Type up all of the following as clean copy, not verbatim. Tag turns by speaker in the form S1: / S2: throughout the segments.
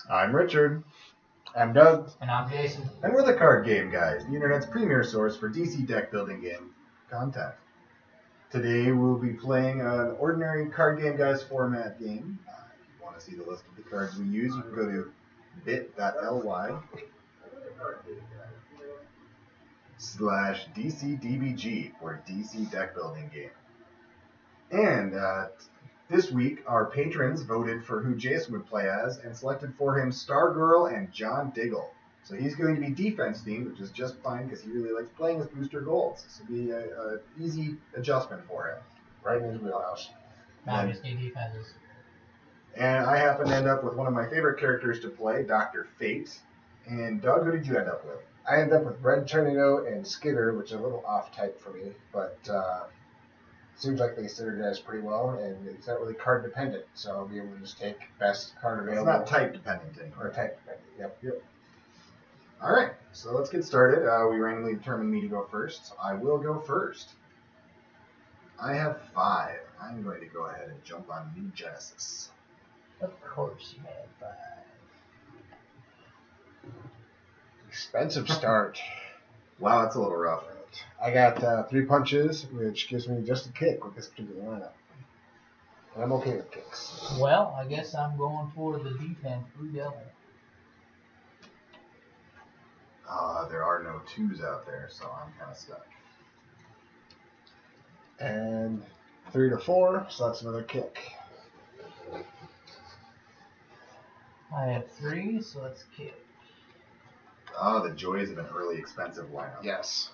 S1: I'm Richard.
S2: I'm Doug.
S3: And I'm Jason.
S1: And we're the Card Game Guys, the internet's premier source for DC deck building game content. Today we'll be playing an ordinary Card Game Guys format game. If you want to see the list of the cards we use, you can go to bit.ly/DCDBG for DC deck building game. And this week, our patrons voted for who Jason would play as and selected for him Stargirl and John Diggle. So he's going to be defense themed, which is just fine because he really likes playing with booster golds. This will be an easy adjustment for him.
S2: Right in his wheelhouse.
S3: Now just need defenses.
S1: And I happen to end up with one of my favorite characters to play, Dr. Fate. And Doug, who did you end up with?
S2: I ended up with Red Tornado and Skitter, which is a little off type for me, but seems like they synergize pretty well, and it's not really card dependent, so I'll be able to just take best card available.
S1: It's not type dependent anymore.
S2: Or type dependent, yep.
S1: All right, so let's get started. We randomly determined me to go first. So I will go first. I have 5. I'm going to go ahead and jump on New Genesis.
S3: Of course you had 5.
S2: Expensive start.
S1: Wow, that's a little rough.
S2: I got 3 punches, which gives me just a kick with this particular lineup. And I'm okay with kicks.
S3: Well, I guess I'm going for the defense Blue Devil.
S1: There are no 2s out there, so I'm kind of stuck.
S2: And 3 to 4, so that's another kick.
S3: I have 3, so let's kick.
S1: The joys of an early expensive lineup.
S2: Yes.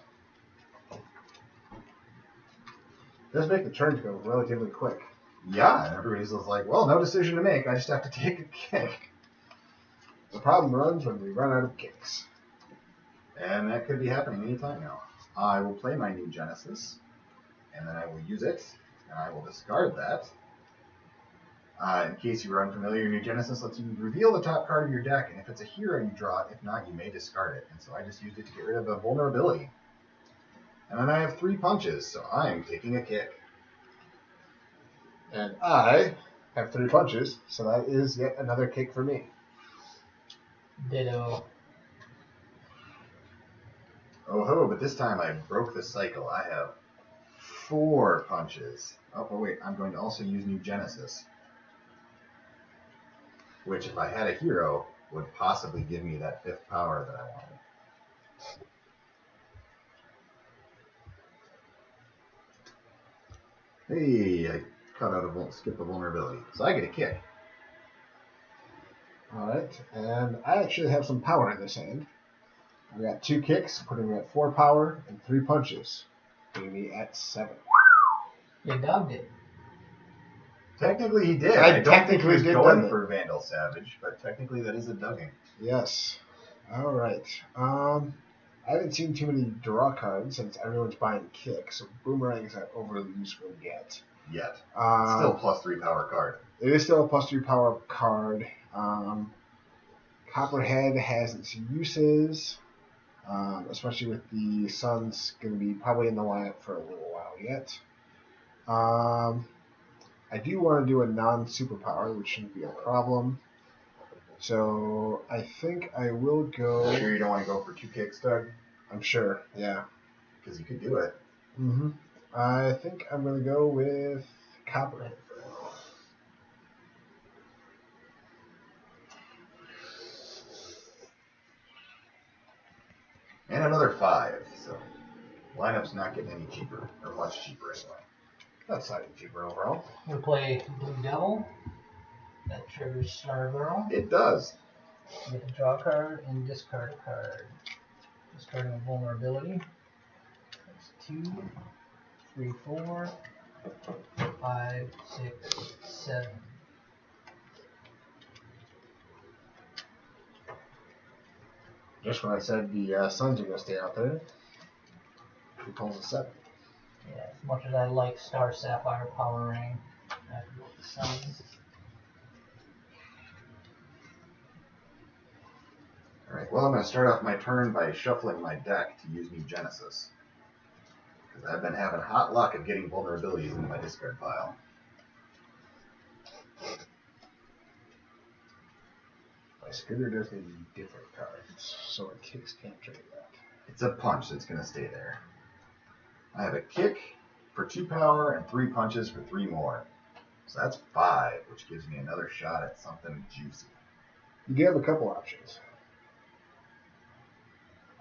S2: Does make the turns go relatively quick.
S1: Yeah, and everybody's just like, well, no decision to make. I just have to take a kick.
S2: The problem runs when we run out of kicks.
S1: And that could be happening anytime now. I will play my New Genesis, and then I will use it, and I will discard that. In case you are unfamiliar, New Genesis lets you reveal the top card of your deck, and if it's a hero, you draw it. If not, you may discard it. And so I just used it to get rid of a vulnerability. And then I have 3 punches, so I'm taking a kick.
S2: And I have 3 punches, so that is yet another kick for me.
S3: Ditto.
S1: Oh ho, but this time I broke the cycle. I have 4 punches. Oh, wait, I'm going to also use New Genesis, which, if I had a hero, would possibly give me that 5th power that I wanted. Hey, I skipped a vulnerability, so I get a kick.
S2: Alright, and I actually have some power in this hand. I got 2 kicks, putting me at 4 power, and 3 punches, putting me at 7.
S3: You dubbed it.
S1: Technically he did.
S2: I
S1: don't think he was
S2: did
S1: going
S2: dug it.
S1: for Vandal Savage, but technically that is a dugging.
S2: Yes. Alright. I haven't seen too many draw cards since everyone's buying kicks, so Boomerang's not overly useful yet.
S1: Yet. It's still a +3 power card.
S2: It is still a +3 power card. Copperhead has its uses, especially with the Sun's going to be probably in the lineup for a little while yet. I do want to do a non-superpower, which shouldn't be a problem. So I think I will go...
S1: Are you sure you don't want to go for 2 kicks, Doug?
S2: I'm sure, yeah.
S1: Because you could do it.
S2: Mm-hmm. I think I'm going to go with Copperhead.
S1: And another 5, so lineup's not getting any cheaper, or much cheaper anyway.
S2: That's slightly cheaper overall.
S3: We play Blue Devil. That triggers Stargirl.
S1: It does.
S3: You get to draw a card and discard a card. Discarding a vulnerability. That's 2, 3, 4, 5, 6, 7.
S2: Just when I said the Suns are going to stay out there, he pulls a 7.
S3: Yeah, as much as I like Star Sapphire Power Ring, I have to go with the Suns.
S1: Alright, well, I'm going to start off my turn by shuffling my deck to use New Genesis. Because I've been having hot luck of getting vulnerabilities into my discard pile.
S2: Skitter does need different cards, so our kicks can't trade that.
S1: It's a punch that's going to stay there. I have a kick for 2 power and 3 punches for 3 more. So that's 5, which gives me another shot at something juicy.
S2: You do have a couple options.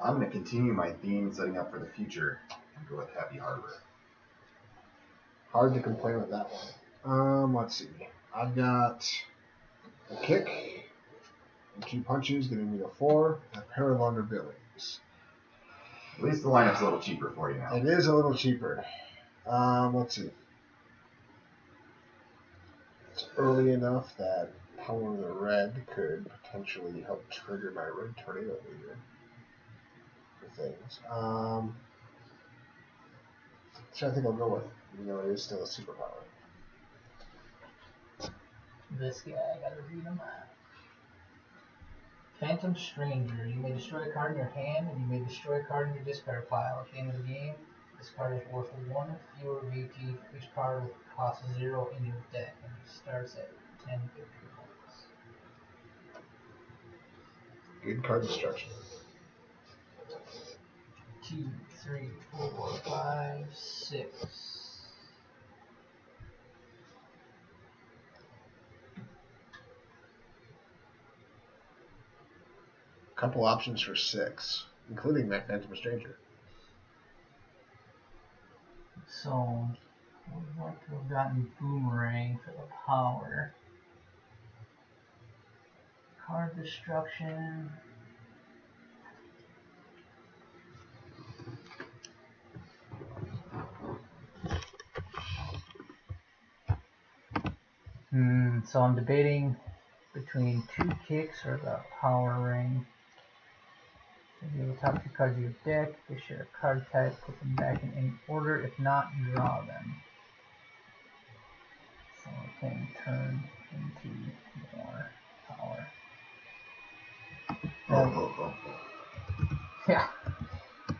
S1: I'm going to continue my theme setting up for the future and go with Happy Harbor.
S2: Hard to complain with that one. Let's see. I've got a kick and 2 punches, giving me a 4, and a pair of vulnerabilities.
S1: At least the lineup's a little cheaper for you now.
S2: It is a little cheaper. Let's see. It's early enough that Power of the Red could potentially help trigger my Red Tornado Leader for things. Which I think I'll go with, even though it is still a superpower.
S3: This guy, I gotta read him. Phantom Stranger. You may destroy a card in your hand, and you may destroy a card in your discard pile. At the end of the game, this card is worth 1 fewer VP for each card with cost 0 in your deck, and it starts at 10 victory points.
S2: Good card destruction.
S3: 2, 3, 4, 5, 6.
S2: Couple options for 6, including that Phantom Stranger.
S3: So, I would like to have gotten Boomerang for the power. Card destruction. So I'm debating between 2 kicks or the power ring. You have the top 2 cards of your deck. They share a card type. Put them back in any order. If not, draw them. So I can turn into more power. Yeah.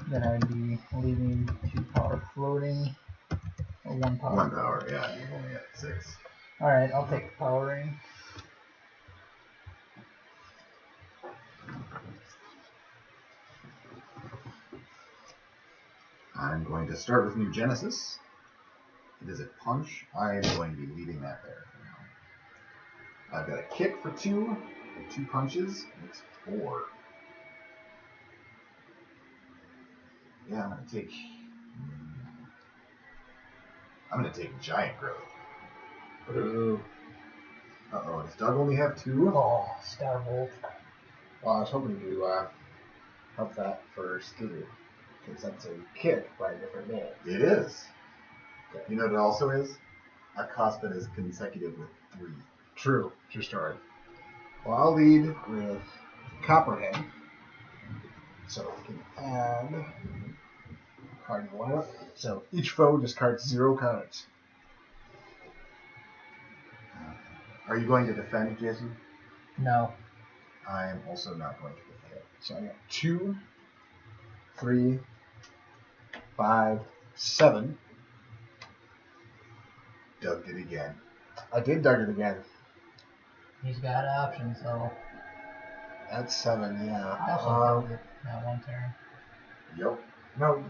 S3: Then I'd be leaving 2 power floating. Or 1 power.
S1: 1 power, yeah. You're only at 6.
S3: Alright, I'll take the power ring.
S1: I'm going to start with New Genesis. It is a punch. I am going to be leaving that there for now. I've got a kick for 2, and 2 punches, makes 4. Yeah, I'm gonna take Giant Growth. Uh-oh, does Doug only have 2?
S3: Oh, Starbolt.
S2: Well, I was hoping to help that for Skitter, because that's a kick by a different name.
S1: It is. You know what it also is? A cost that is consecutive with 3.
S2: True story. Well, I'll lead with Copperhead, so we can add a card in the lineup. So each foe discards 0 cards.
S1: Are you going to defend, Jason?
S3: No.
S1: I am also not going to defend.
S2: So I got 2, 3, 5, 7.
S1: Doug did again.
S2: I did Doug it again.
S3: He's got options, though.
S2: That's 7, yeah.
S3: I also dug it that one turn.
S1: Yep.
S2: No,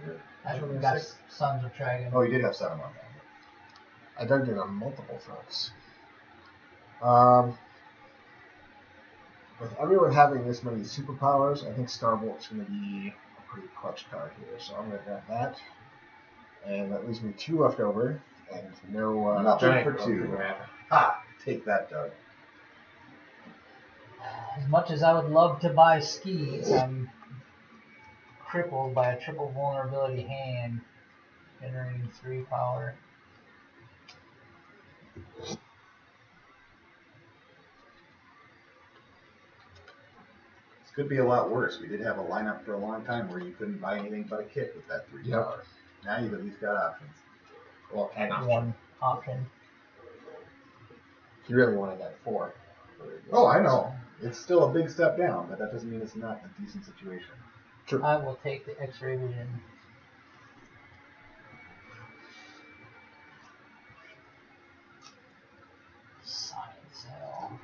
S3: I
S2: Actually,
S3: got
S2: 6.
S3: Sons of Dragon.
S1: Oh, you did have 7 on that.
S2: I dug it on multiple fronts. With everyone having this many superpowers, I think Starbolt's going to be a pretty clutch card here. So I'm going to grab that. And that leaves me 2 left over. And no
S1: Nothing
S2: Giant
S1: for
S2: Growth
S1: 2.
S2: can happen.
S1: Ha! Take that, Doug.
S3: As much as I would love to buy skis, I'm crippled by a triple vulnerability hand, generating 3 power.
S1: This could be a lot worse. We did have a lineup for a long time where you couldn't buy anything but a kick with that 3 power. Now you've at least got options.
S2: Well, and
S3: One option.
S2: You really wanted that 4.
S1: Oh, I know. It's still a big step down, but that doesn't mean it's not a decent situation.
S2: True.
S3: I will take the X-ray vision. Science cell.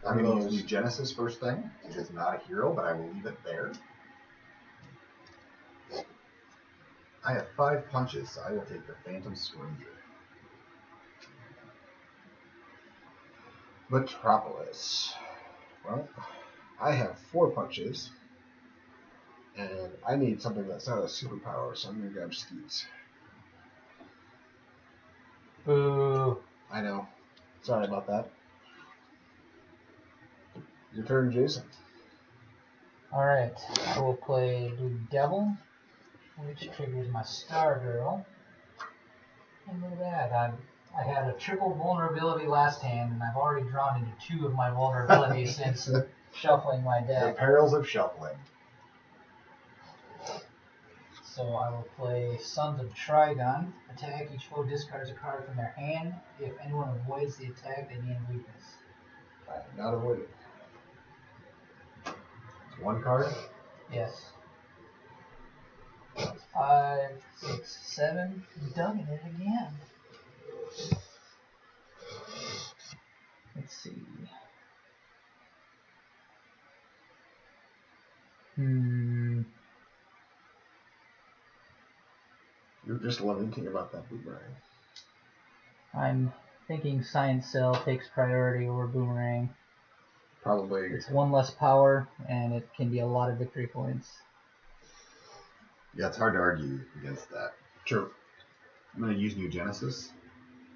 S1: I'm going to use New Genesis first thing, which is not a hero, but I will leave it there. I have 5 punches, so I will take the Phantom Stranger.
S2: Metropolis. Well, I have 4 punches, and I need something that's not a superpower, so I'm going to grab Skeets.
S3: Boo.
S2: I know. Sorry about that. Your turn, Jason.
S3: Alright, I will play Blue Devil, which triggers my Star Girl. And look at that, I had a triple vulnerability last hand, and I've already drawn into 2 of my vulnerabilities since shuffling my
S1: The
S3: deck.
S1: perils of shuffling.
S3: So I will play Sons of Trigon. Attack, each foe discards a card from their hand. If anyone avoids the attack, they gain weakness.
S2: I have not avoided.
S1: It's 1 card.
S3: Yes. 5, 6, 7. Dug it again. Let's see.
S2: You're just lamenting about that boomerang.
S3: I'm thinking Science Cell takes priority over Boomerang.
S2: Probably.
S3: It's 1 less power, and it can be a lot of victory points.
S1: Yeah, it's hard to argue against that.
S2: True.
S1: I'm going to use New Genesis.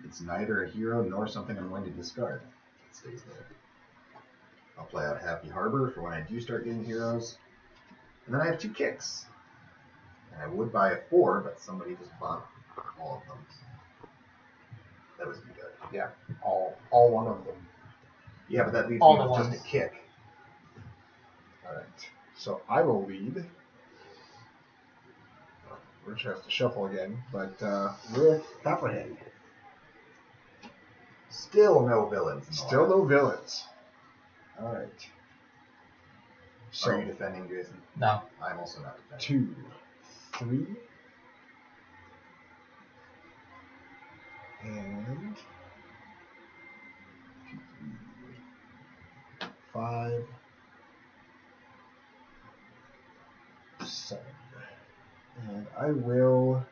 S1: It's neither a hero nor something I'm going to discard. It stays there. I'll play out Happy Harbor for when I do start getting heroes. And then I have 2 kicks. And I would buy a 4, but somebody just bought all of them. That was good.
S2: Yeah, all 1 of them.
S1: Yeah, but that leaves
S3: All
S1: me
S3: the
S1: with
S3: ones.
S1: just a kick.
S2: Alright, so I will lead. Rich has to shuffle again, but with Copperhead.
S1: Still no villains.
S2: Still no villains. Alright. So,
S1: Are you defending, Jason?
S3: No.
S1: I'm also not defending.
S2: 2, 3, and 5, 7. And I will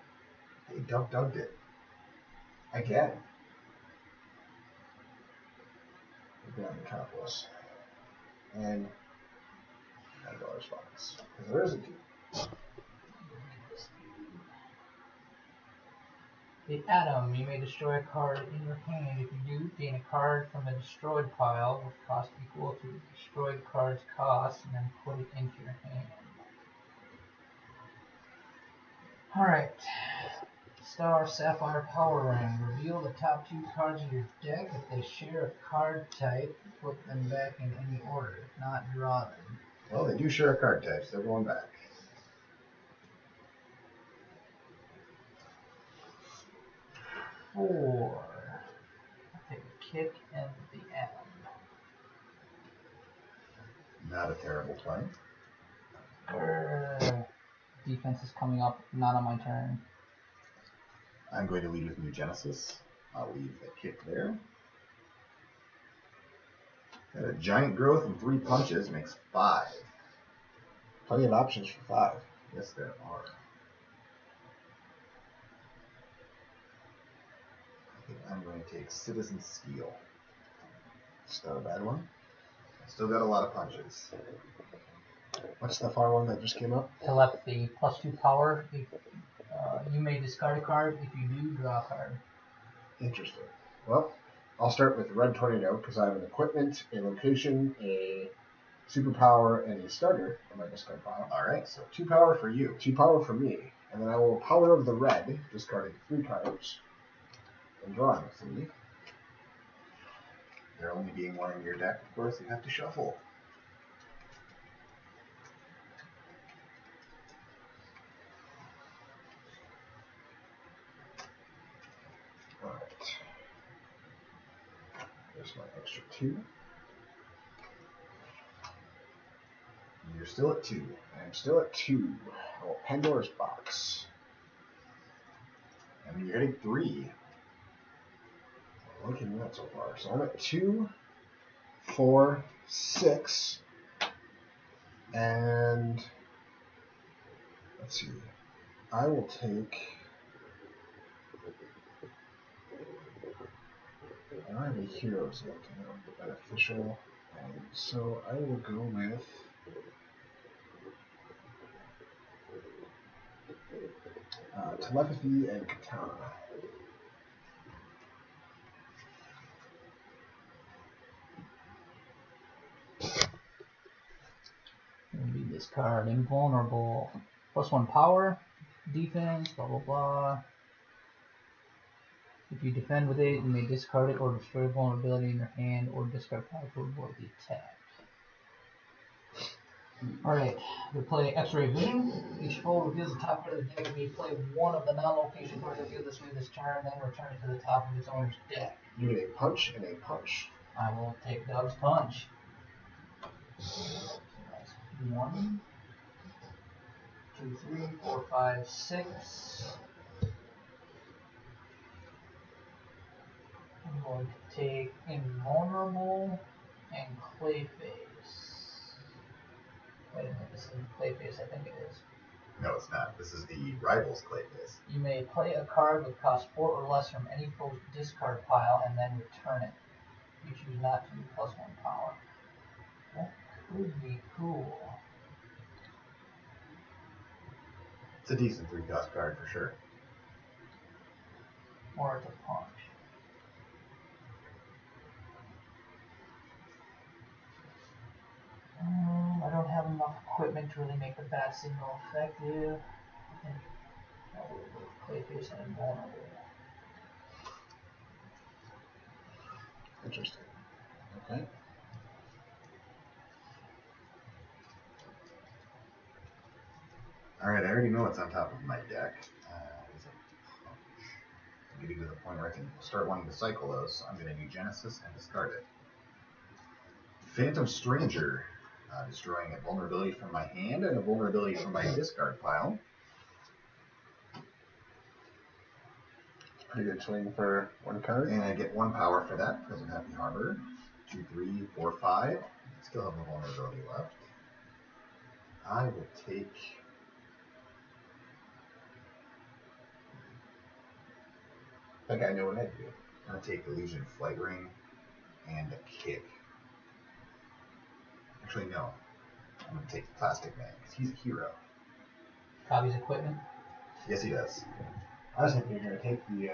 S1: They dunked it.
S2: again. Grab Metropolis. And $9 box. Because there is a 2.
S3: The Atom, you may destroy a card in your hand. If you do, gain a card from the destroyed pile with cost equal to the destroyed card's cost, and then put it into your hand. Alright. Star Sapphire Power Ring. Reveal the top 2 cards of your deck. If they share a card type, put them back in any order. If not, draw them.
S1: Well, they do share a card type, so they're going back.
S3: 4. I'll take a kick and the Atom.
S1: Not a terrible play.
S3: Defense is coming up, not on my turn.
S1: I'm going to lead with New Genesis. I'll leave the kick there. Got a giant growth and 3 punches makes 5.
S2: Plenty of options for 5.
S1: Yes, there are. I think I'm going to take Citizen Steel.
S2: It's not a bad one.
S1: I still got a lot of punches.
S2: What's the far one that just came up?
S3: Telepathy, +2 power. If, you may discard a card. If you do, draw a card.
S2: Interesting. Well, I'll start with Red Tornado because I have an equipment, a location, a superpower, and a starter in my discard pile.
S1: Alright, so 2 power for you.
S2: 2 power for me. And then I will Power of the Red, discarding 3 cards, and drawing 3.
S1: There only being 1 in your deck, of course, you have to shuffle.
S2: Alright. There's my extra 2.
S1: You're still at 2.
S2: I'm still at 2. Oh, Pandora's Box.
S1: I mean, you're hitting 3.
S2: Looking at that so far. So I'm at 2, 4, 6, and let's see. I will take. I have a hero selected. That would be beneficial. And so I will go with. Telepathy and Katana.
S3: Read this card. Invulnerable. +1 power, defense, blah blah blah. If you defend with it, you may discard it or destroy a vulnerability in your hand or discard power to avoid the attack. Alright, we play X-Ray Vision. Each foe reveals the top card of the deck and may play one of the non-location cards revealed this way this turn, then return it to the top of its owner's deck.
S2: You get a punch and a punch.
S3: I will take Doug's punch. 1, 2, 3, 4, 5, 6. I'm going to take Invulnerable and Clayface. Wait a minute, this isn't Clayface, I think it is.
S1: No, it's not. This is the Rivals Clayface.
S3: You may play a card with cost 4 or less from any foe's discard pile and then return it. You choose not to do +1 power. That could be cool.
S1: It's a decent 3-cost card for sure.
S3: Or it's a punch. I don't have enough equipment to really make the bat signal effective. I think I will go with Clayface and Invulnerable.
S2: Interesting. Okay.
S1: Alright, I already know what's on top of my deck. I'm getting to the point where I can start wanting to cycle those, so I'm going to do Genesis and discard it. Phantom Stranger, destroying a vulnerability from my hand and a vulnerability from my discard pile.
S2: Pretty good swing for 1 card.
S1: And I get 1 power for that because of Happy Harbor. 2, 3, 4, 5. Still have the vulnerability left. I will take.
S2: I think I know what I'd do.
S1: I'm going to take the Legion Flight Ring and a kick. Actually, no. I'm going to take the Plastic Man because he's a hero.
S3: Copies equipment?
S1: Yes, he does.
S2: I was thinking you're going to take the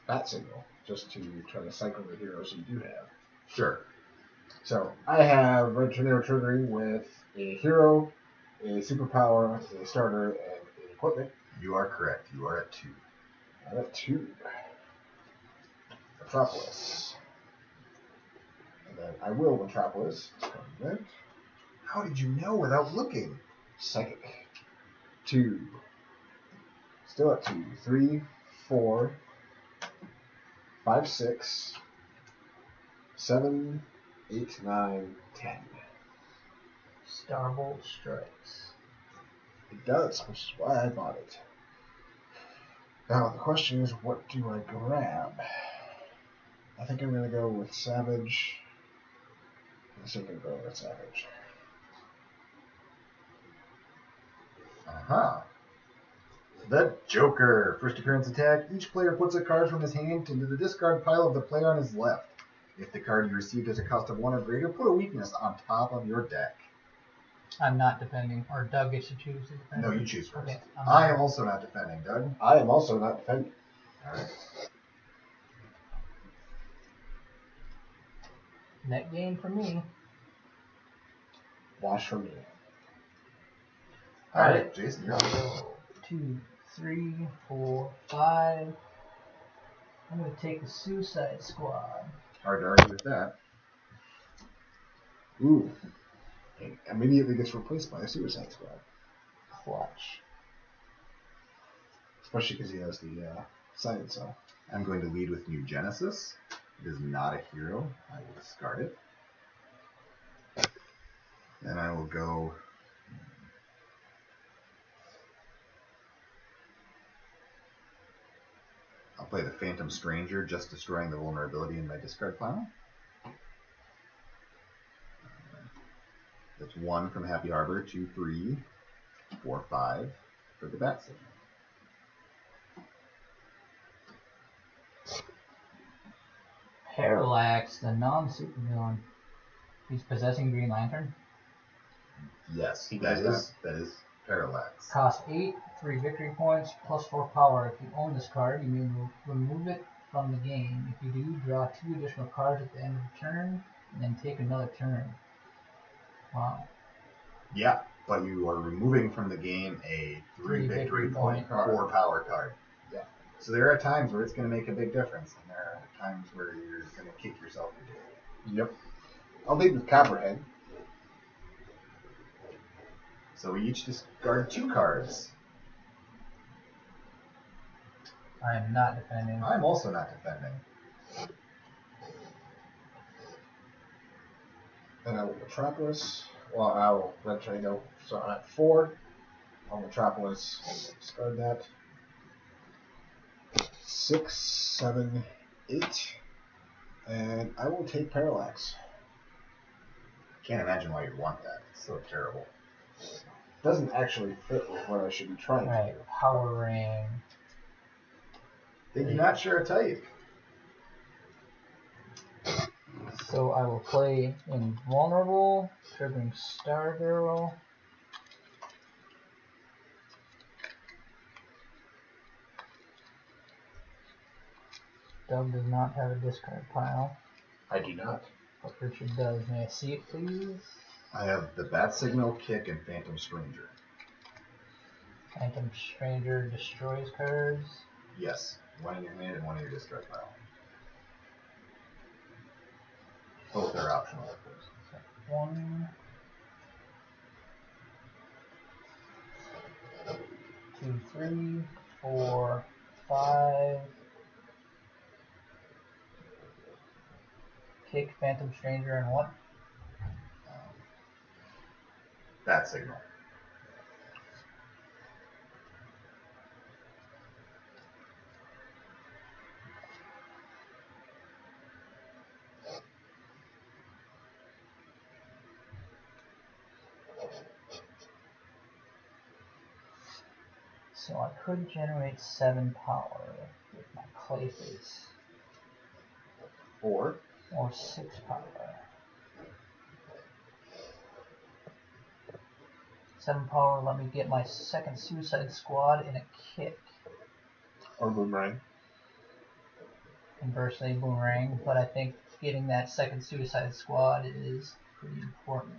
S2: bat signal just to try to cycle the heroes you do have.
S1: Sure.
S2: So I have Red Tornado triggering with a hero, a superpower, a starter, and an equipment.
S1: You are correct. You are at 2.
S2: I'm at 2. Metropolis. And then I will Metropolis.
S1: How did you know without looking?
S2: Psychic. 2. Still at 2. 3, 4, 5, 6, 7, 8, 9, 10.
S3: Starbolt strikes.
S2: It does, which is why I bought it. Now the question is, what do I grab? I think I'm going to go with Savage. I think I'm going with Savage.
S1: Uh-huh. The Joker. First appearance attack. Each player puts a card from his hand into the discard pile of the player on his left. If the card you received has a cost of 1 or greater, put a weakness on top of your deck.
S3: I'm not defending, or Doug gets to choose to defend.
S1: No, you choose first.
S3: Okay,
S1: I am also not defending, Doug.
S2: I am also not defending.
S1: Alright.
S3: Net gain for me.
S2: Wash for me.
S1: Alright, Jason, you're up.
S3: 2, 3, 4, 5. I'm going to take the Suicide Squad.
S1: Hard to argue with that.
S2: Ooh. It immediately gets replaced by a Suicide Squad.
S3: Clutch.
S2: Especially because he has the Silent Cell.
S1: I'm going to lead with New Genesis. It is not a hero. I will discard it. Then I will go. I'll play the Phantom Stranger, just destroying the vulnerability in my discard pile. That's 1 from Happy Harbor, 2, 3, 4, 5 for the bat signal.
S3: Parallax, the non-supervillain. He's possessing Green Lantern.
S1: Yes,
S2: He
S1: that
S2: does
S1: is Parallax.
S3: Cost 8, 3 victory points, plus 4 power. If you own this card, you may remove it from the game. If you do, draw 2 additional cards at the end of the turn, and then take another turn. Wow.
S1: Yeah, but you are removing from the game a 3 victory point, 4 power card.
S2: Yeah.
S1: So there are times where it's going to make a big difference, and there are times where you're going to kick yourself in the
S2: Yep. I'll lead with Copperhead.
S1: So we each discard 2 cards.
S3: I am not defending.
S1: I'm also not defending.
S2: And I will Metropolis. Well, I will eventually go. So I'm at 4. I'll Metropolis. Discard that. 6, 7, 8. And I will take Parallax.
S1: Can't imagine why you'd want that. It's so terrible.
S2: Doesn't actually fit with what I should be trying to do.
S3: Power Ring.
S1: Did you not share a type?
S3: So I will play Invulnerable, triggering Stargirl. Doug does not have a discard pile,
S2: I do not.
S3: but Richard does. May I see it, please?
S1: I have the Bat Signal, Kick, and Phantom Stranger.
S3: Phantom Stranger destroys cards.
S1: Yes, 1 in your hand and 1 in your discard pile. Both are optional, of course.
S3: So 1, 2, 3, 4, 5. Kick, Phantom Stranger, and what?
S1: Bat Signal.
S3: So I could generate 7 power with my Clayface,
S1: 4.
S3: or 6 power. 7 power, let me get my second Suicide Squad in a kick.
S2: Or Boomerang.
S3: Conversely, Boomerang, but I think getting that second Suicide Squad is pretty important.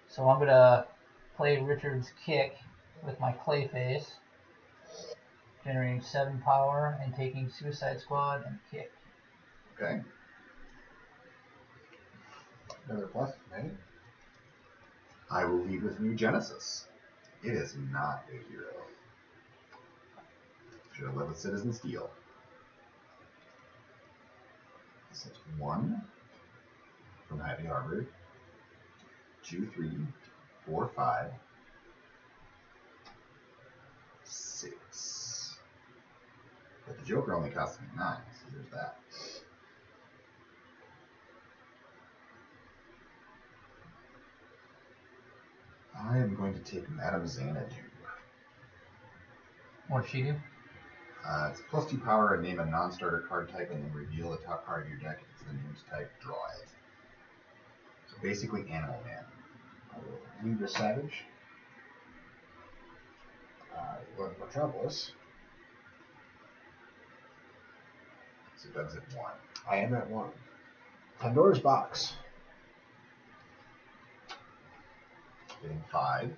S3: So I'm going to play Richard's Kick with my Clayface, generating 7 power and taking Suicide Squad and Kick.
S1: Okay.
S2: Another plus, right?
S1: I will lead with New Genesis. It is not a hero. Should have led with Citizen Steel. This is 1 from Happy Harbor. 2, 3, 4, 5, 6. But the Joker only cost me 9, so there's that. I am going to take Madame Xanadu.
S3: What does she do?
S1: It's plus 2 power and name a non-starter card type and then reveal the top card of your deck. If it's the named type, draw it. So basically Animal Man.
S2: I will lead with Savage. With Metropolis.
S1: So Doug's at 1.
S2: I am at 1. Pandora's Box.
S1: Getting 5.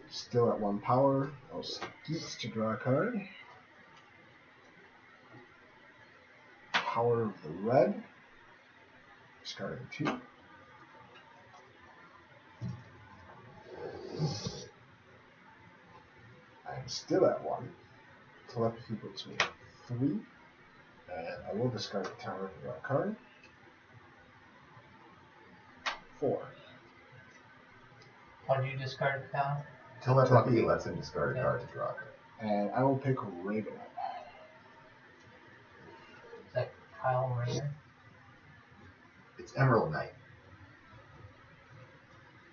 S2: Still at 1 power. I'll Skeets to draw a card. Power of the Red. Discarding 2. I'm still at 1. Telepathy puts me at 3. And I will discard the tower to draw a card. 4.
S3: How do you discard the count?
S1: Telepathy lets him discard a card to draw a card.
S2: And I will pick Raven.
S3: Is that Kyle Rayner?
S1: It's Emerald Knight.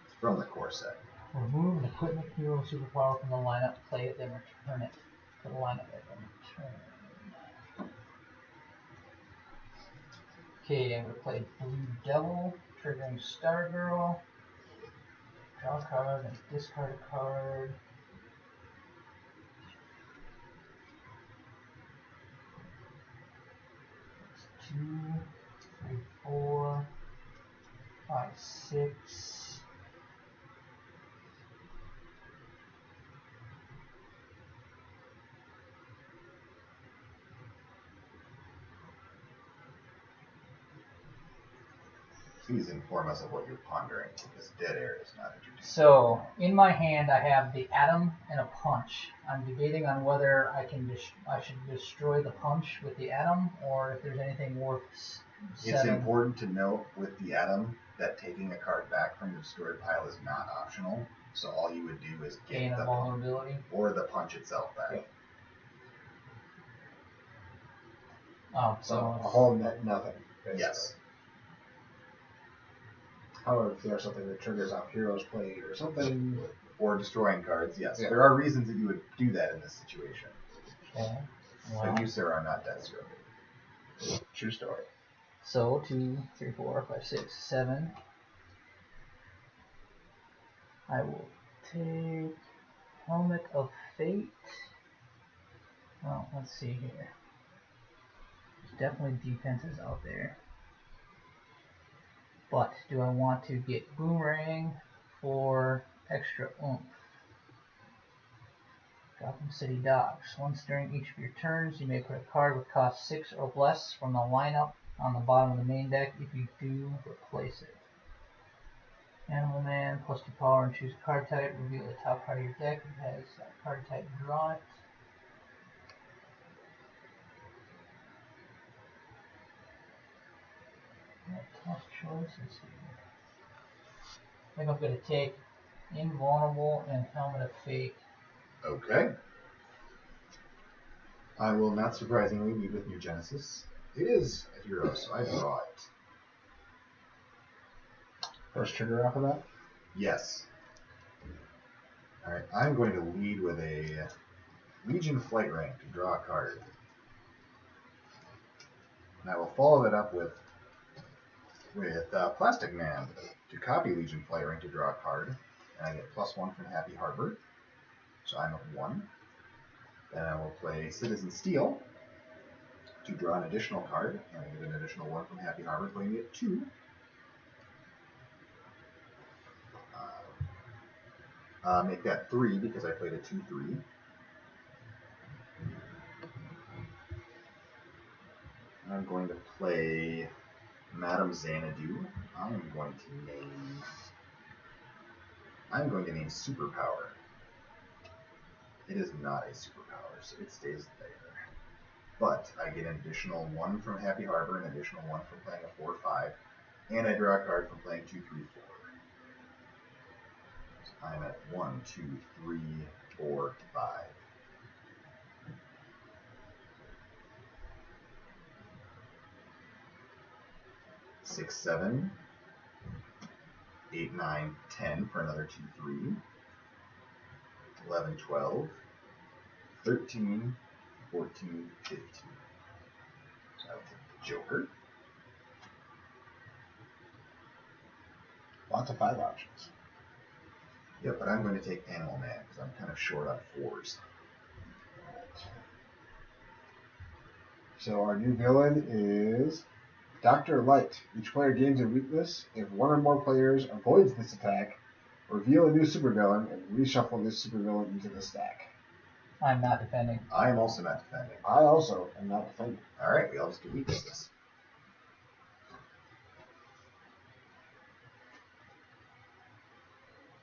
S1: It's from the core set.
S3: Remove an equipment hero superpower from the lineup, play it, then return it to the lineup and then return. Okay, I'm going to play Blue Devil, triggering Stargirl. Draw a card and discard a card. That's 2, 3, 4, 5, 6.
S1: Please inform us of what you're pondering, because dead air is not introduced.
S3: So, in my hand, I have the Atom and a Punch. I'm debating on whether I should destroy the Punch with the Atom, or if there's anything worth
S1: It's
S3: 7.
S1: important to note with the Atom that taking a card back from your destroyed pile is not optional. So all you would do is
S3: Gain
S1: get
S3: a
S1: the
S3: vulnerability.
S1: or the Punch itself back.
S3: Yep. Oh,
S2: So
S3: so
S2: a whole net nothing. Basically.
S1: Yes.
S2: However, if there's something that triggers off heroes played or something.
S1: Or destroying cards, yes.
S2: Yeah.
S1: There are reasons that you would do that in this situation.
S3: okay.
S1: But
S3: Well,
S1: you, sir, are not Deathstroke. True story.
S3: so 2, 3, 4, 5, 6, 7. I will take Helmet of Fate. Well, let's see here. There's definitely defenses out there. But do I want to get Boomerang for extra oomph? Gotham City Docks. Once during each of your turns, you may put a card with cost 6 or less from the lineup on the bottom of the main deck. If you do, replace it. Animal Man, +2 power and choose card type. Reveal the top card of your deck. If it has that card type, draw it. Tough choices here. I think I'm going to take Invulnerable and Helmet of Fate.
S1: Okay. I will not surprisingly lead with New Genesis. It is a hero, so I draw it.
S2: First trigger off of that?
S1: Yes. Alright, I'm going to lead with a Legion Flight Rank to draw a card. And I will follow that up with Plastic Man to copy Legion Flight Rank to draw a card. And I get +1 from Happy Harbor. So I'm at 1. Then I will play Citizen Steel to draw an additional card. And I get an additional 1 from Happy Harbor, putting me at 2. Make that 3 because I played a 2/3. I'm going to play Madame Xanadu. I'm going to name Superpower. It is not a superpower, so it stays there. But I get an additional 1 from Happy Harbor, an additional 1 from playing a 4/5, and I draw a card from playing 2, 3, 4. So I'm at 1, 2, 3, 4, 5. 6, 7, 8, 9, 10 for another 2, 3. 11, 12, 13, 14, 15. So I will take the Joker.
S2: Lots of 5 options.
S1: Yep, but I'm going to take Animal Man because I'm kind of short on 4s.
S2: So our new villain is Dr. Light. Each player gains a weakness. If one or more players avoids this attack, reveal a new supervillain and reshuffle this supervillain into the stack.
S3: I'm not defending.
S1: I am also not defending.
S2: I also am not defending.
S1: Alright, we all just get weaknesses.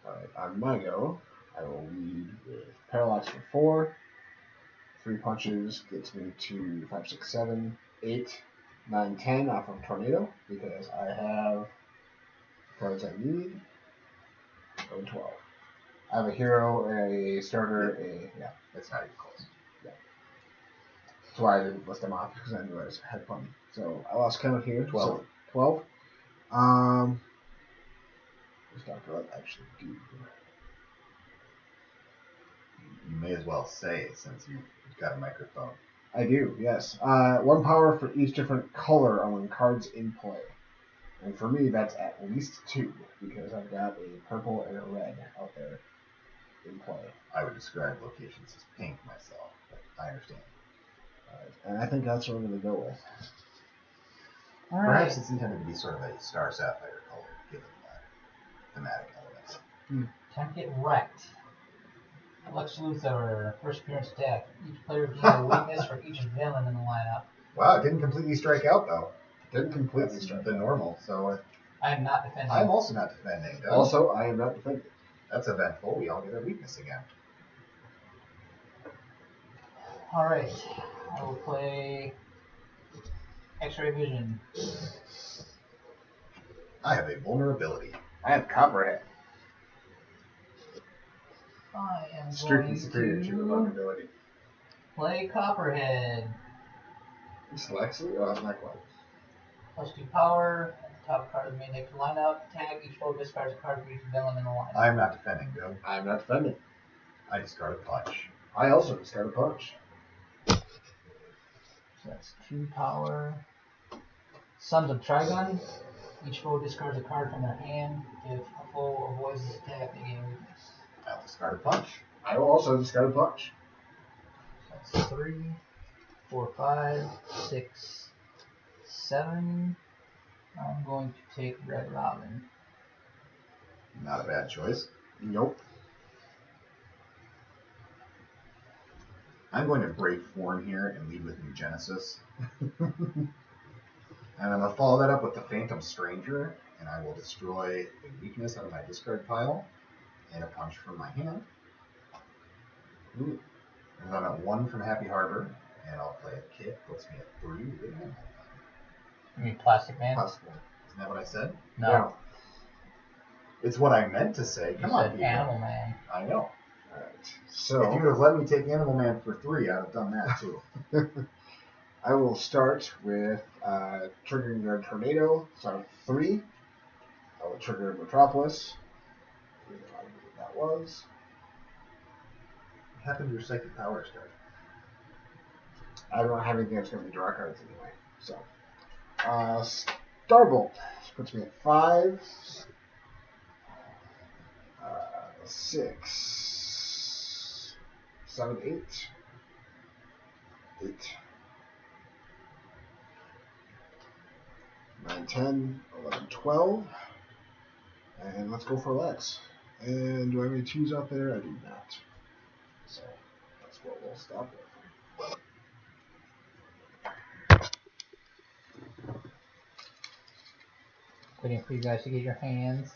S2: Alright, on my go, I will lead with Parallax for 4. 3 punches gets me to 5, 6, 7, 8, 9, 10 off of Tornado because I have cards I need. Oh, 12. I have a hero, a starter, yeah.
S1: That's not even close.
S2: That's why I didn't list them off, because I knew I had fun. So I lost count here.
S1: 12.
S2: So 12. What's Dr. Love actually do?
S1: You may as well say, since you've got a microphone.
S2: I do, yes. 1 power for each different color on cards in play. And for me, that's at least 2, because I've got a purple and a red out there in play.
S1: I would describe locations as pink myself, but I understand.
S2: And I think that's what I'm going to go with.
S3: All
S1: Perhaps
S3: right.
S1: it's intended to be sort of a star sapphire color, given the thematic elements.
S3: Time to get wrecked. Lex Luthor, first appearance attack. Each player gains a weakness for each villain in the lineup.
S1: Wow, it didn't completely strike out, though.
S2: Didn't completely
S1: That's
S2: strike
S1: the normal, so
S3: I am not defending.
S1: I'm also not defending. Doug.
S2: Also, I am not defending.
S1: That's eventful. We all get our weakness again.
S3: Alright. I will play X-Ray Vision.
S1: I have a vulnerability.
S2: I have Copperhead.
S3: I am
S2: Strictly
S3: going
S2: superior to the
S3: to
S2: vulnerability.
S3: play Copperhead.
S2: Actually, oh, not quite.
S3: Plus 2 power. At the top card of the main deck lineup. Tag. Each foe discards a card for each villain in the lineup.
S1: I'm not defending, Doug.
S2: I'm not defending.
S1: I discard a punch.
S2: I also discard a punch.
S3: So that's 2 power. Sons of Trigon. Each foe discards a card from their hand. If a foe avoids this attack, they gain a weakness.
S1: I'll discard a punch.
S2: I will also discard a punch.
S3: So that's 3, 4, 5, 6, 7. I'm going to take Red Robin.
S1: Not a bad choice.
S2: Nope.
S1: I'm going to brave form here and lead with New Genesis. And I'm going to follow that up with the Phantom Stranger, and I will destroy a weakness out of my discard pile and a punch from my hand.
S2: Ooh.
S1: And I'm at 1 from Happy Harbor, and I'll play a kit. Puts me at 3.
S3: You mean Plastic Man?
S2: Possible.
S1: Isn't that what I said?
S3: No.
S2: Yeah.
S1: It's what I meant to say.
S3: You
S1: Come on,
S3: said
S1: people.
S3: Animal Man.
S1: I know.
S2: Alright.
S1: If
S2: So,
S1: you would have let me take Animal Man for 3, I'd have done that too.
S2: I will start with triggering your tornado. Start with 3. I will trigger Metropolis. I don't know what that was.
S1: What happened to your Psychic Power start?
S2: I don't have anything that's going to be draw cards anyway. So, Starbolt puts me at 5. 6, 7, 8. 8. 9, 10, 11, 12. And let's go for Lex. And do I have any 2s out there? I do not. So that's what we'll stop with.
S3: Waiting for you guys to get your hands.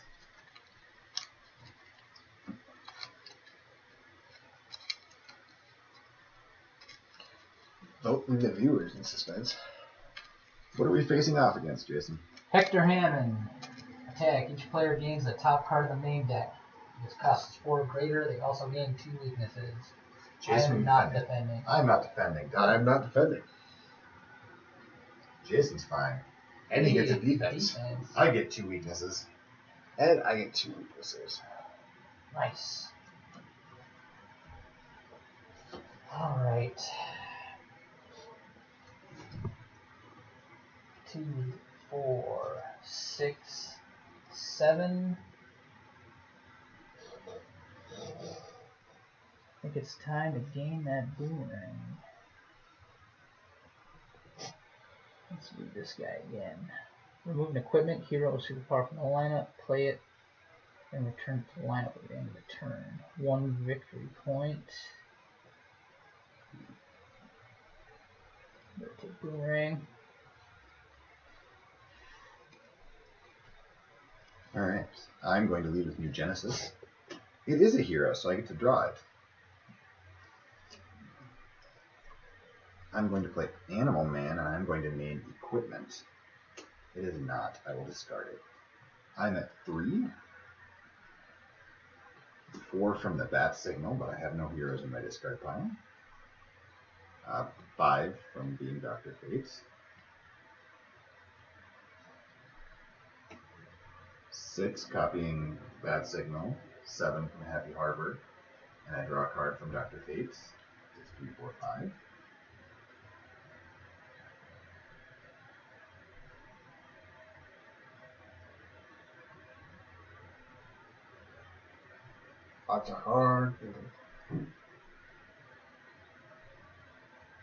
S2: Don't leave the viewers in suspense.
S1: What are we facing off against, Jason?
S3: Hector Hammond. Attack. Each player gains the top card of the main deck. If its cost is 4 or greater, they also gain 2 weaknesses. I
S1: Jason,
S3: am not defending.
S1: I'm not defending. Doug.
S2: I'm not defending.
S1: Jason's fine.
S2: And he gets a defense.
S1: I get 2 weaknesses.
S2: And I get 2 weaknesses.
S3: Nice. Alright. 2, 4, 6, 7. I think it's time to gain that boomerang. Let's do this guy again. Remove an equipment, hero, superpower from the lineup, play it, and return to the lineup at the end of the turn. 1 victory point. Take boomerang.
S1: Alright. I'm going to lead with New Genesis. It is a hero, so I get to draw it. I'm going to play Animal Man, and I'm going to name equipment. It is not. I will discard it. I'm at 3. 4 from the bat signal, but I have no heroes in my discard pile. 5 from being Dr. Fates. 6 copying bat signal. 7 from Happy Harbor. And I draw a card from Dr. Fates. 6, 3, 4, 5.
S2: Lots of hard.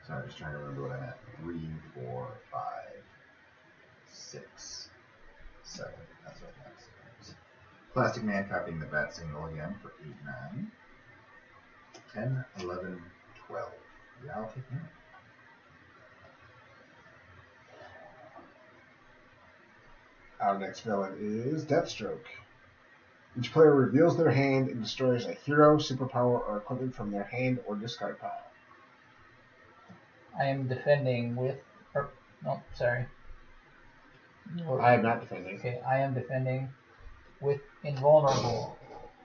S1: So I'm just trying to remember what I'm at. 3, 4, 5, 6, 7. That's what I'm at. Plastic Man copying the bat signal again for 8, 9, 10, 11, 12. Yeah, I'll take him.
S2: Our next villain is Deathstroke. Each player reveals their hand and destroys a hero, superpower, or equipment from their hand or discard pile.
S3: I am defending with. No, sorry.
S2: I am not defending.
S3: Okay, I am defending with invulnerable.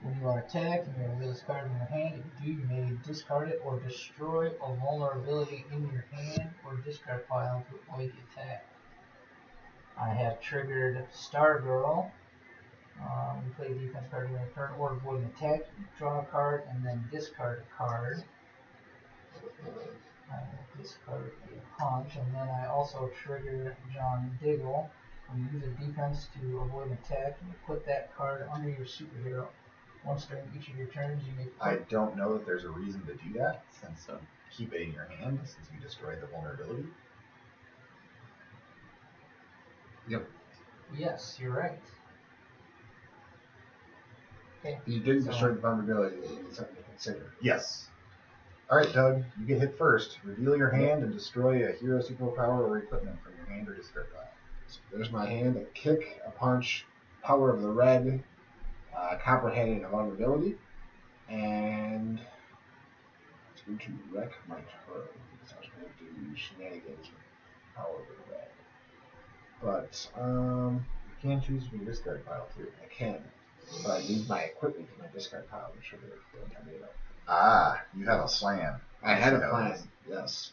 S3: When you are attacked, you may reveal this card in your hand. If you do, you may discard it or destroy a vulnerability in your hand or discard pile to avoid the attack. I have triggered Stargirl. You play a defense card during a turn or avoid an attack. You draw a card and then discard a card. I will discard a punch, and then I also trigger John Diggle. When you use a defense to avoid an attack, you put that card under your superhero. Once during each of your turns, you may.
S1: I don't know that there's a reason to do that, since keep it in your hand, since you destroyed the vulnerability.
S2: Yep.
S3: Yes, you're right. Okay.
S2: You didn't destroy the vulnerability. It's something to consider.
S1: Yes. Alright, Doug, you get hit first. Reveal your hand and destroy a hero, superpower, or equipment from your hand or discard pile.
S2: So there's my hand: a kick, a punch, power of the red, copperhead, and a vulnerability. And it's going to wreck my turn because I was going to do shenanigans with power of the red. But
S1: You can choose from your discard pile too.
S2: I can. But I need my equipment in my discard pile to trigger the tornado.
S1: Ah, you have a plan.
S2: I had a plan, yes.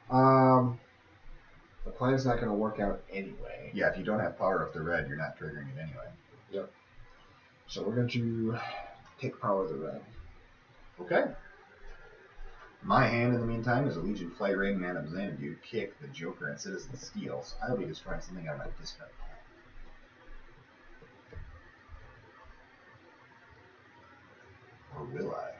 S2: The plan's not going to work out anyway.
S1: Yeah, if you don't have power of the red, you're not triggering it anyway.
S2: Yep. So we're going to take power of the red.
S1: Okay. My hand, in the meantime, is a Legion Flight Ring, Man of Xanadu, Kick, the Joker, and Citizen Steel, so I'll be destroying something out of my discard pile. Or will I?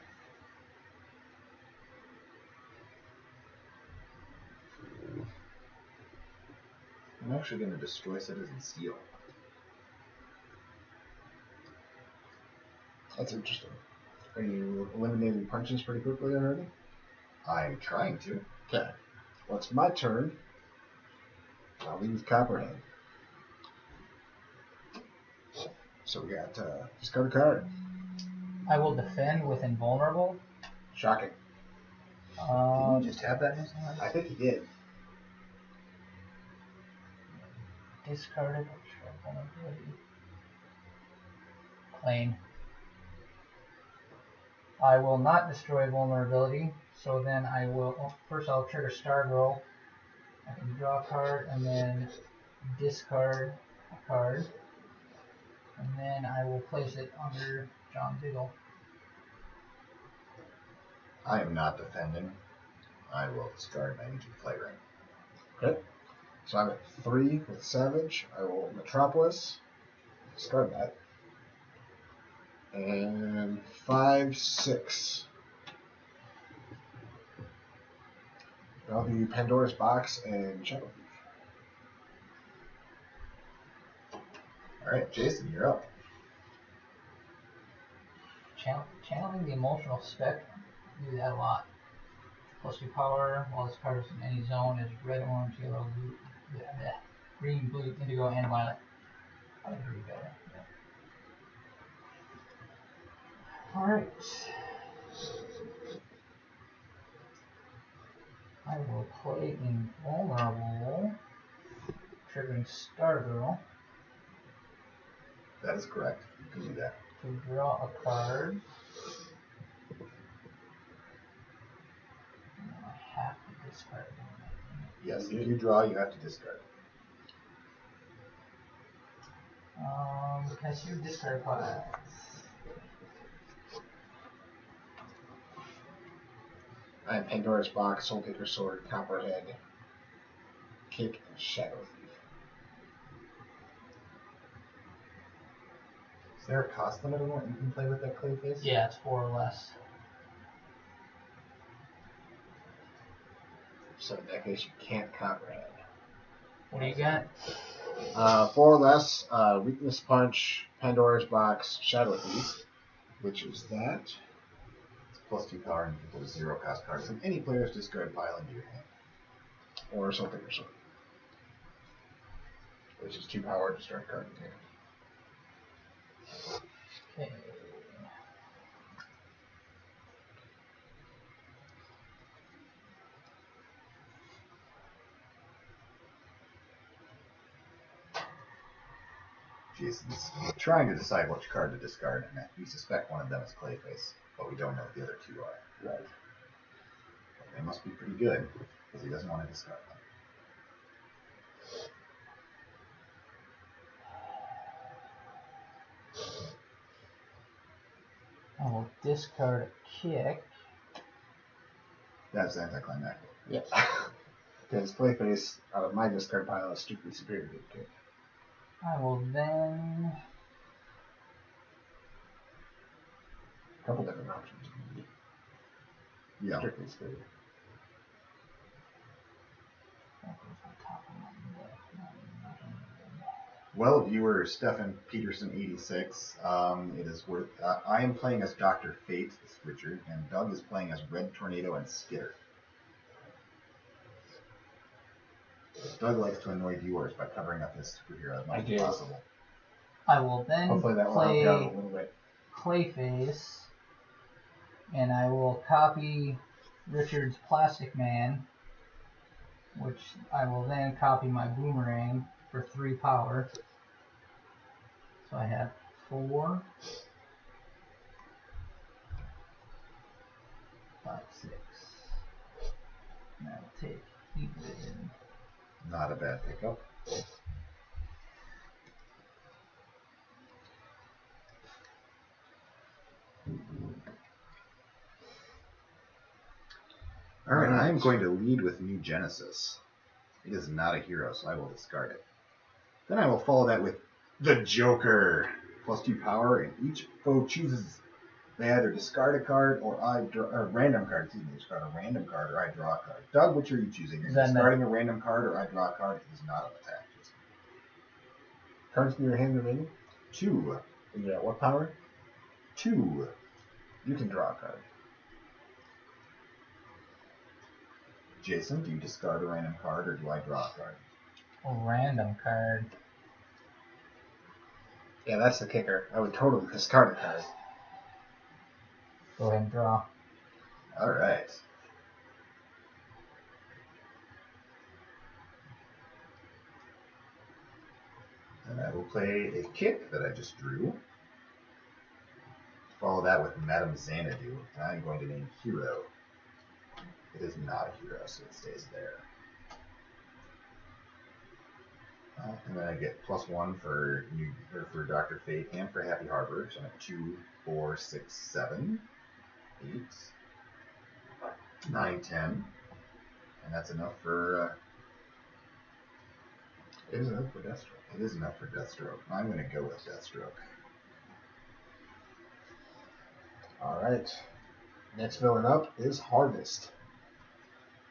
S1: I'm actually going to destroy Citizen Steel.
S2: That's interesting. Are you eliminating punches pretty quickly already?
S1: I'm trying to.
S2: Okay. Well, it's my turn. I'll lead with Copperhead. So we got discard a card.
S3: I will defend with invulnerable.
S2: Shocking.
S1: Didn't you just have that in his hand?
S2: I think he did.
S3: Discarded. Vulnerability. Claim. I will not destroy vulnerability, so then I will. Well, first, I'll trigger Stargirl. I can draw a card and then discard a card, and then I will place it under John Diggle.
S1: I am not defending. I will discard my Legion Flight Ring.
S2: Okay. So I'm at 3 with Savage. I will Metropolis. Discard that. And 5, 6. I'll do Pandora's Box and Shadow Thief.
S1: Alright, Jason, you're up.
S3: Channeling the emotional spectrum. Do that a lot. +2 power. While this card is in any zone is red, orange, yellow, blue, green, blue, indigo, and violet. I like green better. Yeah. Alright. I will play invulnerable, triggering Stargirl.
S1: That is correct. You can do that.
S3: To draw a card. discard.
S1: Yes, if you draw, you have to discard.
S3: Cast your discard piles.
S2: I have Pandora's Box, Soul Taker Sword, Copperhead, Kick, and Shadow Thief.
S1: Is there a cost limit on what you can play with that clay face?
S3: Yeah, it's 4 or less.
S2: So in that case, you can't Copperhead.
S3: What do you got?
S2: 4 or less, Weakness Punch, Pandora's Box, Shadow Thief, which is that.
S1: It's +2 power and equal to 0 cost cards from any player's discard pile into your hand.
S2: Or Soul Taker Sword, which is 2 power to start card in hand.
S3: Okay.
S1: Jason's trying to decide which card to discard, and we suspect one of them is Clayface, but we don't know what the other 2 are.
S2: Right.
S1: But they must be pretty good, because he doesn't want to discard them.
S3: I will discard a kick.
S1: That's anticlimactic.
S2: Yes. Because Clayface, out of my discard pile, is strictly superior to Kick.
S3: I will then
S2: A couple different options.
S1: Yeah.
S2: Strictly superior.
S1: Well, viewer Stefan Peterson 86, it is worth. I am playing as Dr. Fate, it's Richard, and Doug is playing as Red Tornado and Skitter. Doug likes to annoy viewers by covering up his superhero as much as possible.
S3: I will then
S2: Hopefully that will help you out a little bit.
S3: Clayface, and I will copy Richard's Plastic Man, which I will then copy my Boomerang for 3 power. So I have 4, 5, 6. And I will take Heat Vision.
S1: Not a bad pickup. Alright, I am going to lead with New Genesis. It is not a hero, so I will discard it. Then I will follow that with the Joker. +2 power, and each foe chooses. They either discard a card or a random card. Excuse me, discard a random card or I draw a card. Doug, which are you choosing? You're discarding a random card or I draw a card. It is not an attack.
S2: Cards in your hand remaining?
S1: 2.
S2: And you're at what power?
S1: 2.
S2: You can draw a card.
S1: Jason, do you discard a random card or do I draw a card?
S3: A random card.
S2: Yeah, that's the kicker. I would totally discard a card.
S3: Go ahead and draw.
S1: Alright. And I will play a kick that I just drew. Follow that with Madame Xanadu, and I'm going to name Hero. It is not a hero, so it stays there. And then I get +1 for Dr. Fate and for Happy Harbor. So I'm at 2, 4, 6, 7, 8, 9, 10. And that's enough for...
S2: It is enough for Deathstroke.
S1: It is enough for Deathstroke. I'm going to go with Deathstroke.
S2: Alright. Next villain up is Harvest.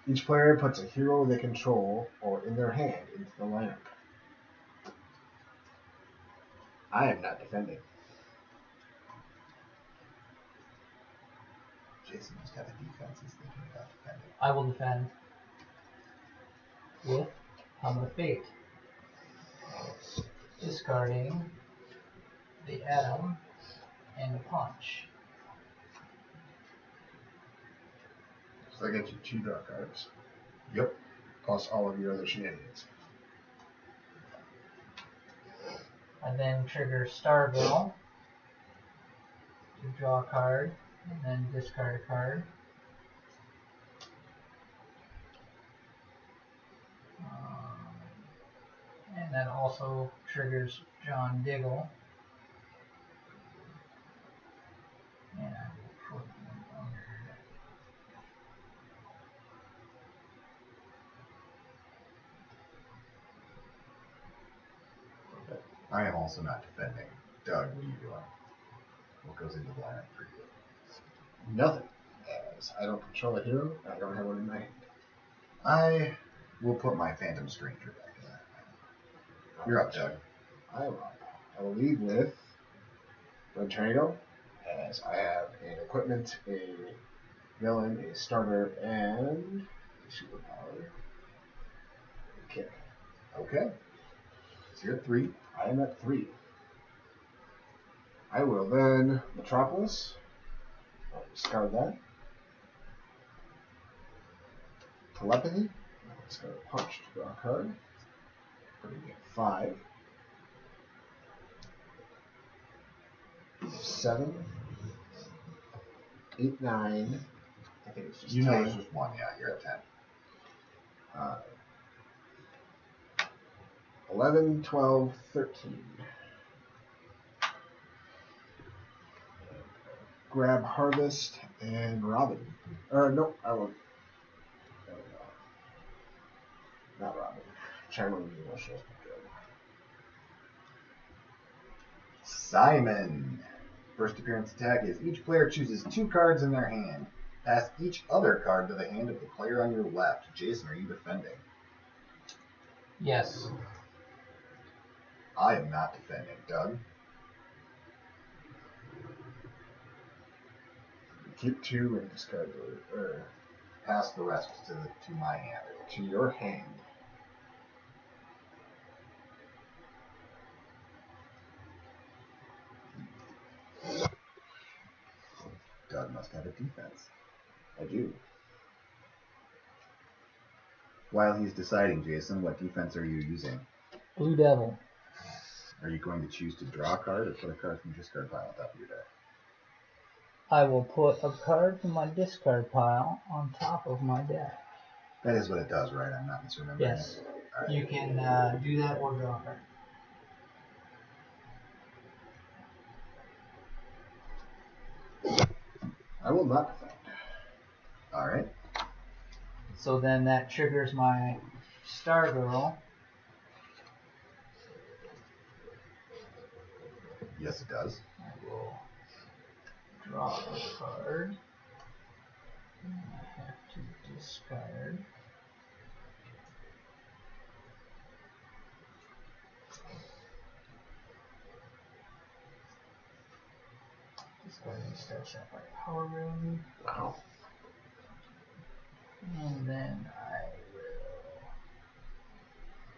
S2: Each player puts a hero they control or in their hand into the lineup. I am not defending.
S1: Jason just had a defense. He's thinking about defending.
S3: I will defend with Helmet of Fate. Discarding the Atom and the Punch.
S2: So I get you 2 draw cards.
S1: Yep.
S2: Plus all of your other shenanigans.
S3: I then trigger Stargirl to draw a card and then discard a card. and that also triggers John Diggle. And I will put them under.
S1: I am also not defending. Doug, what are you doing? What goes into the lineup for you?
S2: Nothing. As I don't control a hero, I don't have one in my hand.
S1: I will put my Phantom Stranger back in that. You're up, Doug.
S2: I'm up. I will lead with Red Tornado, as I have an equipment, a villain, a starter, and a superpower. Okay.
S1: Okay. So you're at 3.
S2: I am at 3. I will then Metropolis. I'll discard that. Telepathy. I'll discard a punch to draw a card. Putting it at 5. 7. 8, 9. I think it's just
S1: You
S2: 10.
S1: know it's just 1, yeah, you're at 10.
S2: 11, 12, 13. Grab Harvest and Robin. Nope, I won't. Not Robin. Charming Emotional.
S1: Simon. First appearance attack is each player chooses 2 cards in their hand. Pass each other card to the hand of the player on your left. Jason, are you defending?
S3: Yes.
S1: I am not defending. Doug?
S2: Keep 2 and discard or
S1: Pass the rest to my hand.
S2: to your hand.
S1: Doug must have a defense.
S2: I do.
S1: While he's deciding, Jason, what defense are you using?
S3: Blue Devil.
S1: Are you going to choose to draw a card or put a card from your discard pile on top of your deck?
S3: I will put a card from my discard pile on top of my deck.
S1: That is what it does, right? I'm not misremembering.
S3: Yes.
S1: All right.
S3: You can do that or draw a card.
S2: I will not defend.
S1: All right.
S3: So then that triggers my Stargirl.
S1: Yes, it does.
S3: I will draw a card. And I have to discard. Discarding starts at my power room.
S2: Wow.
S3: And then I will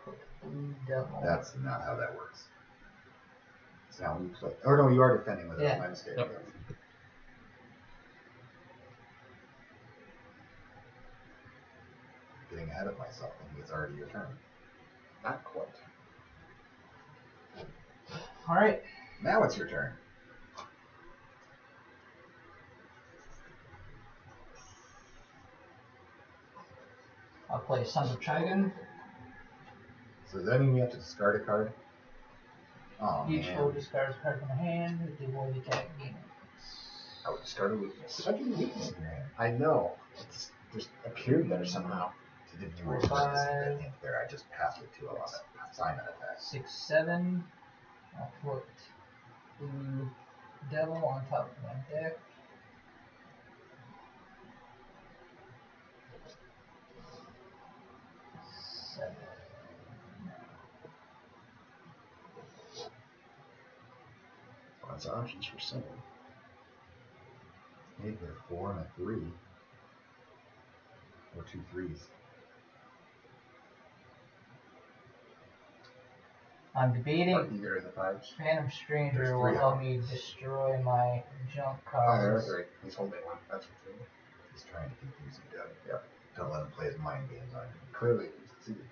S3: put Blue Devil.
S1: That's not how that works. It's not when you play. Oh, no, you are defending with it.
S3: Yeah.
S1: My mistake.
S3: Yep.
S1: Getting ahead of myself. I think it's already your turn.
S2: Not quite.
S3: All right.
S1: Now it's your turn.
S3: I'll play Sons of Trigon.
S1: So does that mean we have to discard a card? Oh,
S3: Each
S1: man.
S3: foe discards a card from the hand with the avoid attack gain.
S2: I would discard a weakness.
S1: How do you weakness in your hand?
S2: I know. It's just appeared there somehow.
S1: Did you realize that hint there? I just passed it to him on that Simon attack.
S3: 6, 7. I'll put Blue Devil on top of my deck.
S2: Lots of options for 7.
S1: Maybe a 4 and a 3. Or 2 3s.
S3: I'm debating.
S2: Either of the 5s.
S3: Phantom Stranger
S1: There's
S3: will
S1: 3
S3: help
S1: options.
S3: me destroy my junk
S2: Oh, there are
S3: cards.
S2: 3. He's holding one. That's what thing.
S1: He's trying to confuse you, Doug.
S2: Yep.
S1: Don't let him play his mind games on you.
S2: Clearly, he succeeded.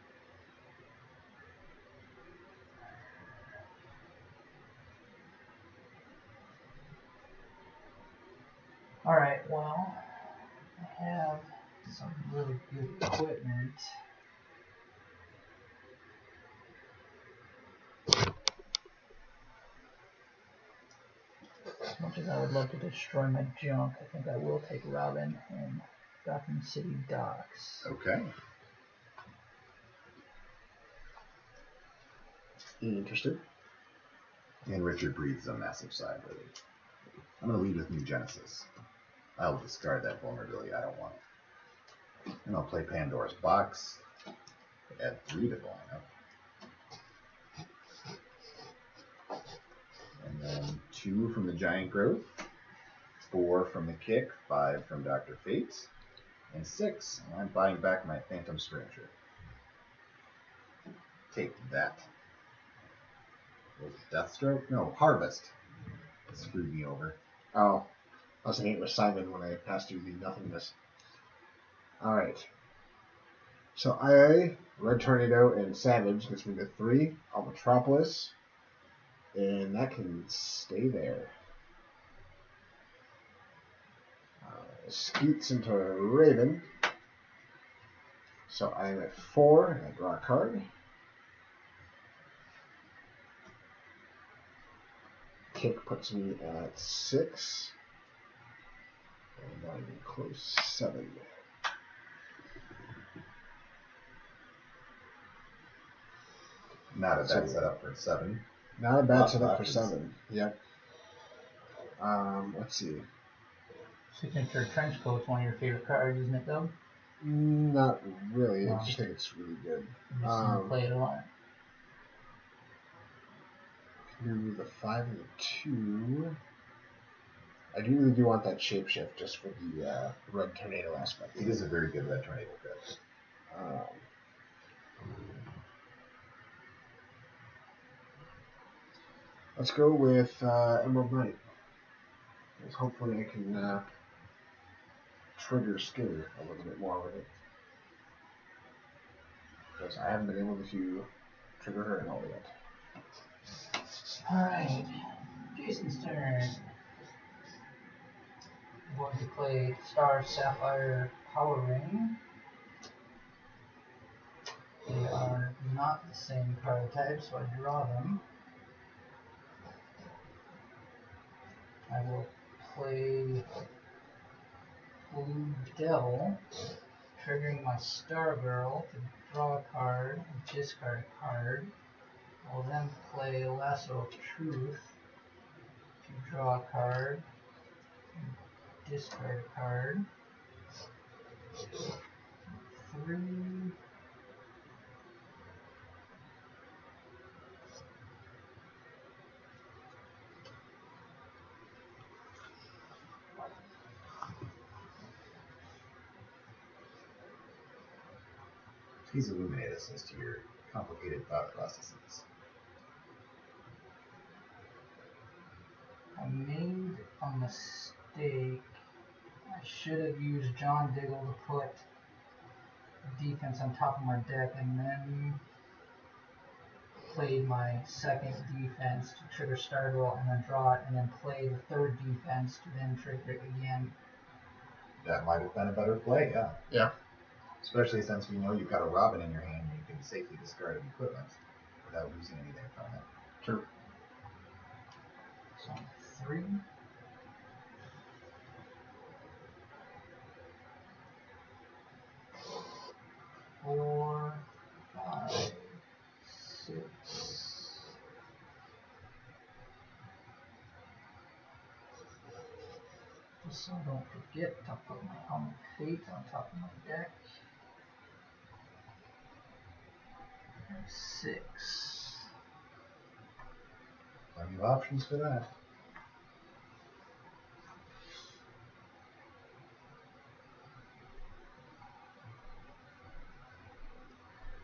S3: Alright, well, I have some really good equipment. as I would love to destroy my junk, I think I will take Robin in Gotham City Docks.
S1: Okay.
S2: Interested.
S1: And Richard breathes a massive sigh of relief. I'm going to lead with New Genesis. I'll discard that vulnerability. I don't want it. And I'll play Pandora's Box. Add 3 to the lineup. And then 2 from the Giant Growth. 4 from the Kick. 5 from Dr. Fate. And 6, I'm buying back my Phantom Stranger. Take that. Was it Deathstroke? No, Harvest. It screwed me over.
S2: Oh, I was thinking it was Simon when I passed through the nothingness. Alright. So I, Red Tornado and Savage gets me to 3. Metropolis. And that can stay there. Skeets into a Raven. So I'm at 4, and I draw a card. Kick puts me at 6. And I'm close 7.
S1: Not a bad setup for 7.
S2: Not a bad setup for 7. Yep. Let's see.
S3: Signature Trenchcoat's one of your favorite cards, isn't it, though?
S2: Not really.
S3: No.
S2: I just think it's really good.
S3: You play it a lot.
S2: Do the 5 and the 2. I do really do want that shapeshift just for the Red Tornado aspect.
S1: It is a very good Red Tornado card.
S2: Let's go with Emerald Knight. Because hopefully I can trigger Skinner a little bit more with it. Because I haven't been able to trigger her at all yet.
S3: Alright, Jason's turn. I'm going to play Star Sapphire Power Ring. They are not the same card type, so I draw them. I will play Blue Devil, triggering my Star Girl to draw a card and discard a card. I will then play Lasso of Truth to draw a card and discard a card. 3.
S1: Please illuminate us as to your complicated thought processes.
S3: I made a mistake. I should have used John Diggle to put defense on top of my deck and then played my second defense to trigger Stargirl and then draw it and then play the third defense to then trigger it again.
S1: That might have been a better play, yeah.
S2: Yeah.
S1: Especially since we know you've got a Robin in your hand and you can safely discard an equipment without losing anything from it.
S2: True.
S3: So 3. 4, 5, 6. Just so I don't forget to put my Helmet of Fate on top of my deck. 6.
S1: Plenty of options for that.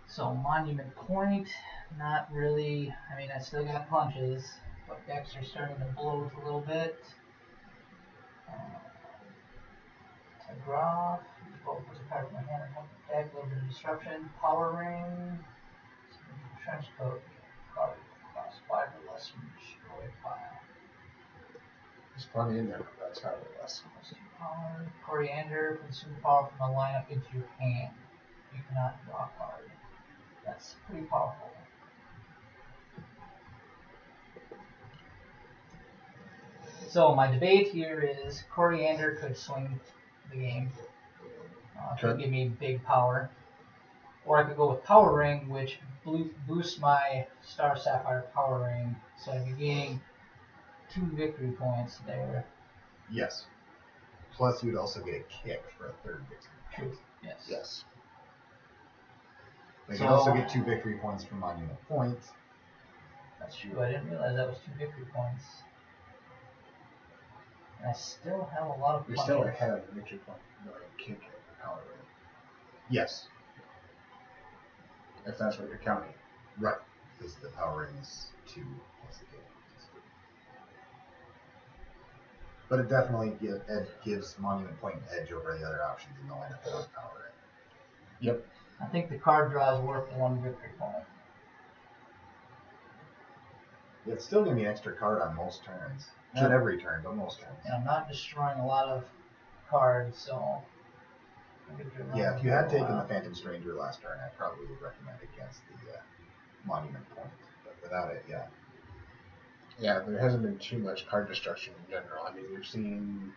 S3: So Monument Point, not really. I mean, I still got punches, but decks are starting to bloat a little bit. Telegraph, both was a card in my hand and help the deck, a little bit of disruption. Power Ring, Trench Coat, card cost 5 or less from destroy pile.
S2: There's plenty in there, but that's how it was.
S3: Power, Coriander, consume power from the lineup into your hand. You cannot draw a card. That's pretty powerful. So my debate here is Coriander could swing the game. Could give me big power. Or I could go with Power Ring, which boosts my Star Sapphire Power Ring. So I'd be gaining 2 victory points there.
S1: Yes. Plus, you'd also get a kick for a 3rd victory.
S3: True. Yes.
S2: Yes.
S1: But you also get 2 victory points from Monument Point.
S3: That's true. I didn't realize that was 2 victory points. And I still have a lot of
S2: You're
S3: points.
S2: still ahead of the victory point. You want to kick it, Power Ring.
S1: Yes.
S2: If that's what you're counting.
S1: Right. Because the Power Ring is 2 plus the kick. But it definitely gives Monument Point an edge over the other options in the lineup that have Power Ring.
S2: Yep.
S3: I think the card draw is worth 1 victory point.
S1: It's still going to be an extra card on most turns. Not every turn, but most turns.
S3: And I'm not destroying a lot of cards, so...
S1: Yeah, if you had taken the Phantom Stranger last turn, I probably would recommend against the Monument Point. But without it, yeah.
S2: Yeah, there hasn't been too much card destruction in general. I mean, we've seen...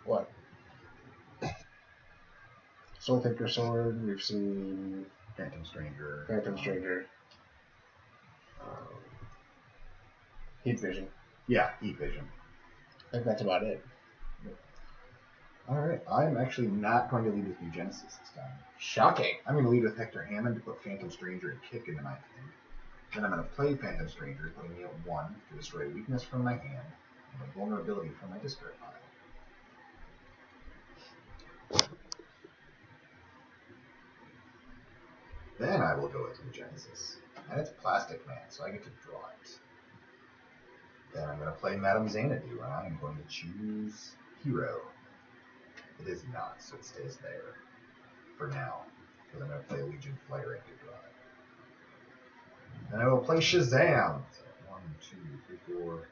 S2: what? Soul Thinker Sword, we've seen...
S1: Phantom Stranger.
S2: Heat Vision.
S1: Yeah, Heat Vision.
S2: I think that's about it.
S1: Alright, I'm actually not going to lead with New Genesis this time.
S2: Shocking.
S1: I'm going to lead with Hector Hammond to put Phantom Stranger and Kick into my hand. Then I'm going to play Phantom Stranger, putting me at 1 to destroy weakness from my hand and a vulnerability from my discard pile. Then I will go with New Genesis. And it's Plastic Man, so I get to draw it. Then I'm going to play Madame Xanadu, and I'm going to choose Hero. It is not, so it stays there for now. Because I'm going to play Legion Flyer to draw it. Then I will play Shazam. So 1, 2, 3, 4,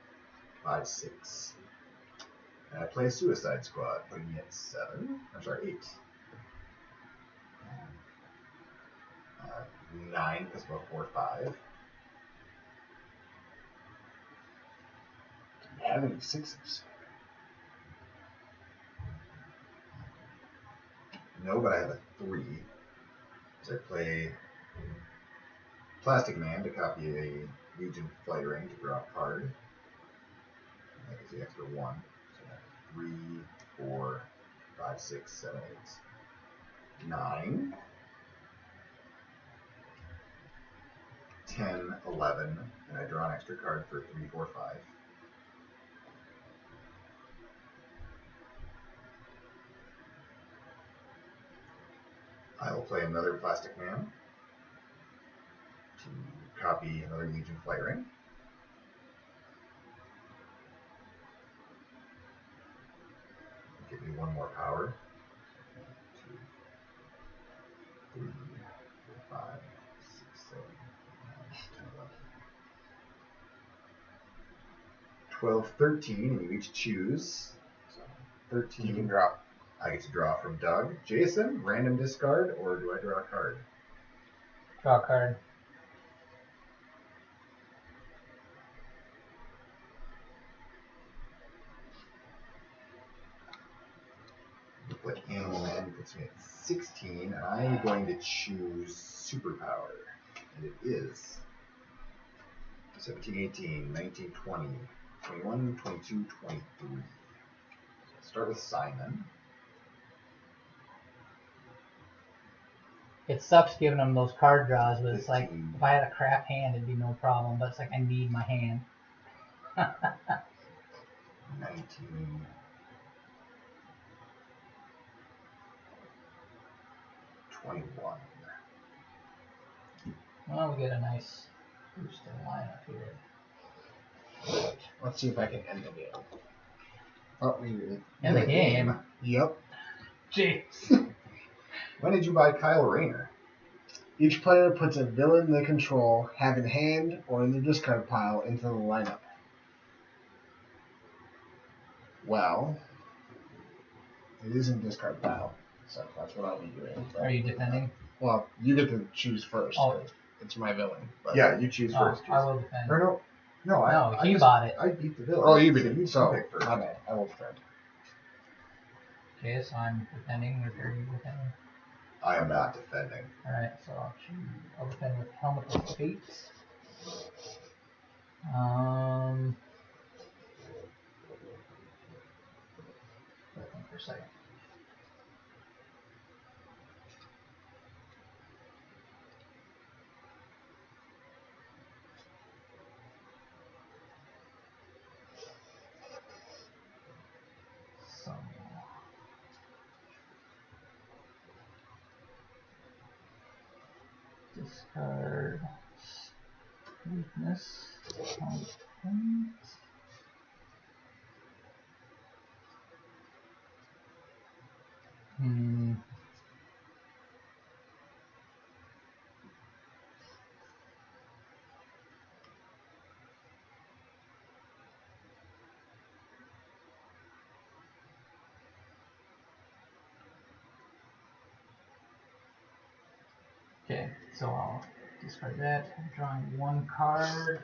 S1: 5, 6. And I play Suicide Squad, putting me at 7. I'm sorry, 8. 9 because about 4, 5.
S2: Do you have any 6s?
S1: No, but I have a 3. So I play Plastic Man to copy a Legion Flight Ring to draw a card. That gives the extra 1. So I have 3, 4, 5, 6, 7, 8, 9, 10, 11, and I draw an extra card for 3, 4, 5. I will play another Plastic Man to copy another Legion Flight Ring. Give me 1 more power. 1, 2, 3, 4, 5, 6, 7, 8, 9, 10, 11. 12, 13, and you each choose. So 13.
S2: You can drop.
S1: I get to draw from Doug. Jason, random discard, or do I draw a card?
S3: Draw a card.
S1: Put Animal Man puts me at 16, and I'm going to choose Superpower. And it is 17, 18, 19, 20, 21, 22, 23. So let's start with Simon.
S3: It sucks giving them those card draws, but it's like,
S1: 15.
S3: if I had a crap hand, it'd be no problem, but it's like I need my hand.
S1: 19. 21.
S3: Well, we get a nice boost in the lineup here.
S2: Let's see if I can end the game. Oh, we did.
S3: End the game?
S2: Yep.
S3: Jeez.
S1: When did you buy Kyle Rayner?
S2: Each player puts a villain they control, have in hand, or in the discard pile into the lineup. Well, it is in discard pile, so that's what I'll be doing.
S3: Are you defending?
S2: Well, you get to choose first.
S3: Oh,
S2: it's my villain. But
S1: Yeah, you choose first.
S3: I will defend.
S1: Or no,
S3: He bought it.
S1: I beat the villain.
S2: Oh, you beat
S1: so
S2: it.
S1: You
S2: So,
S1: pick first.
S2: my bad. I will defend.
S3: Okay, so I'm defending with are you defending?
S1: I am not defending.
S3: Alright, so I'll defend with Helmet of Fate. Think for a second. So discard weakness. Okay, so I'll discard that. I'm drawing one card.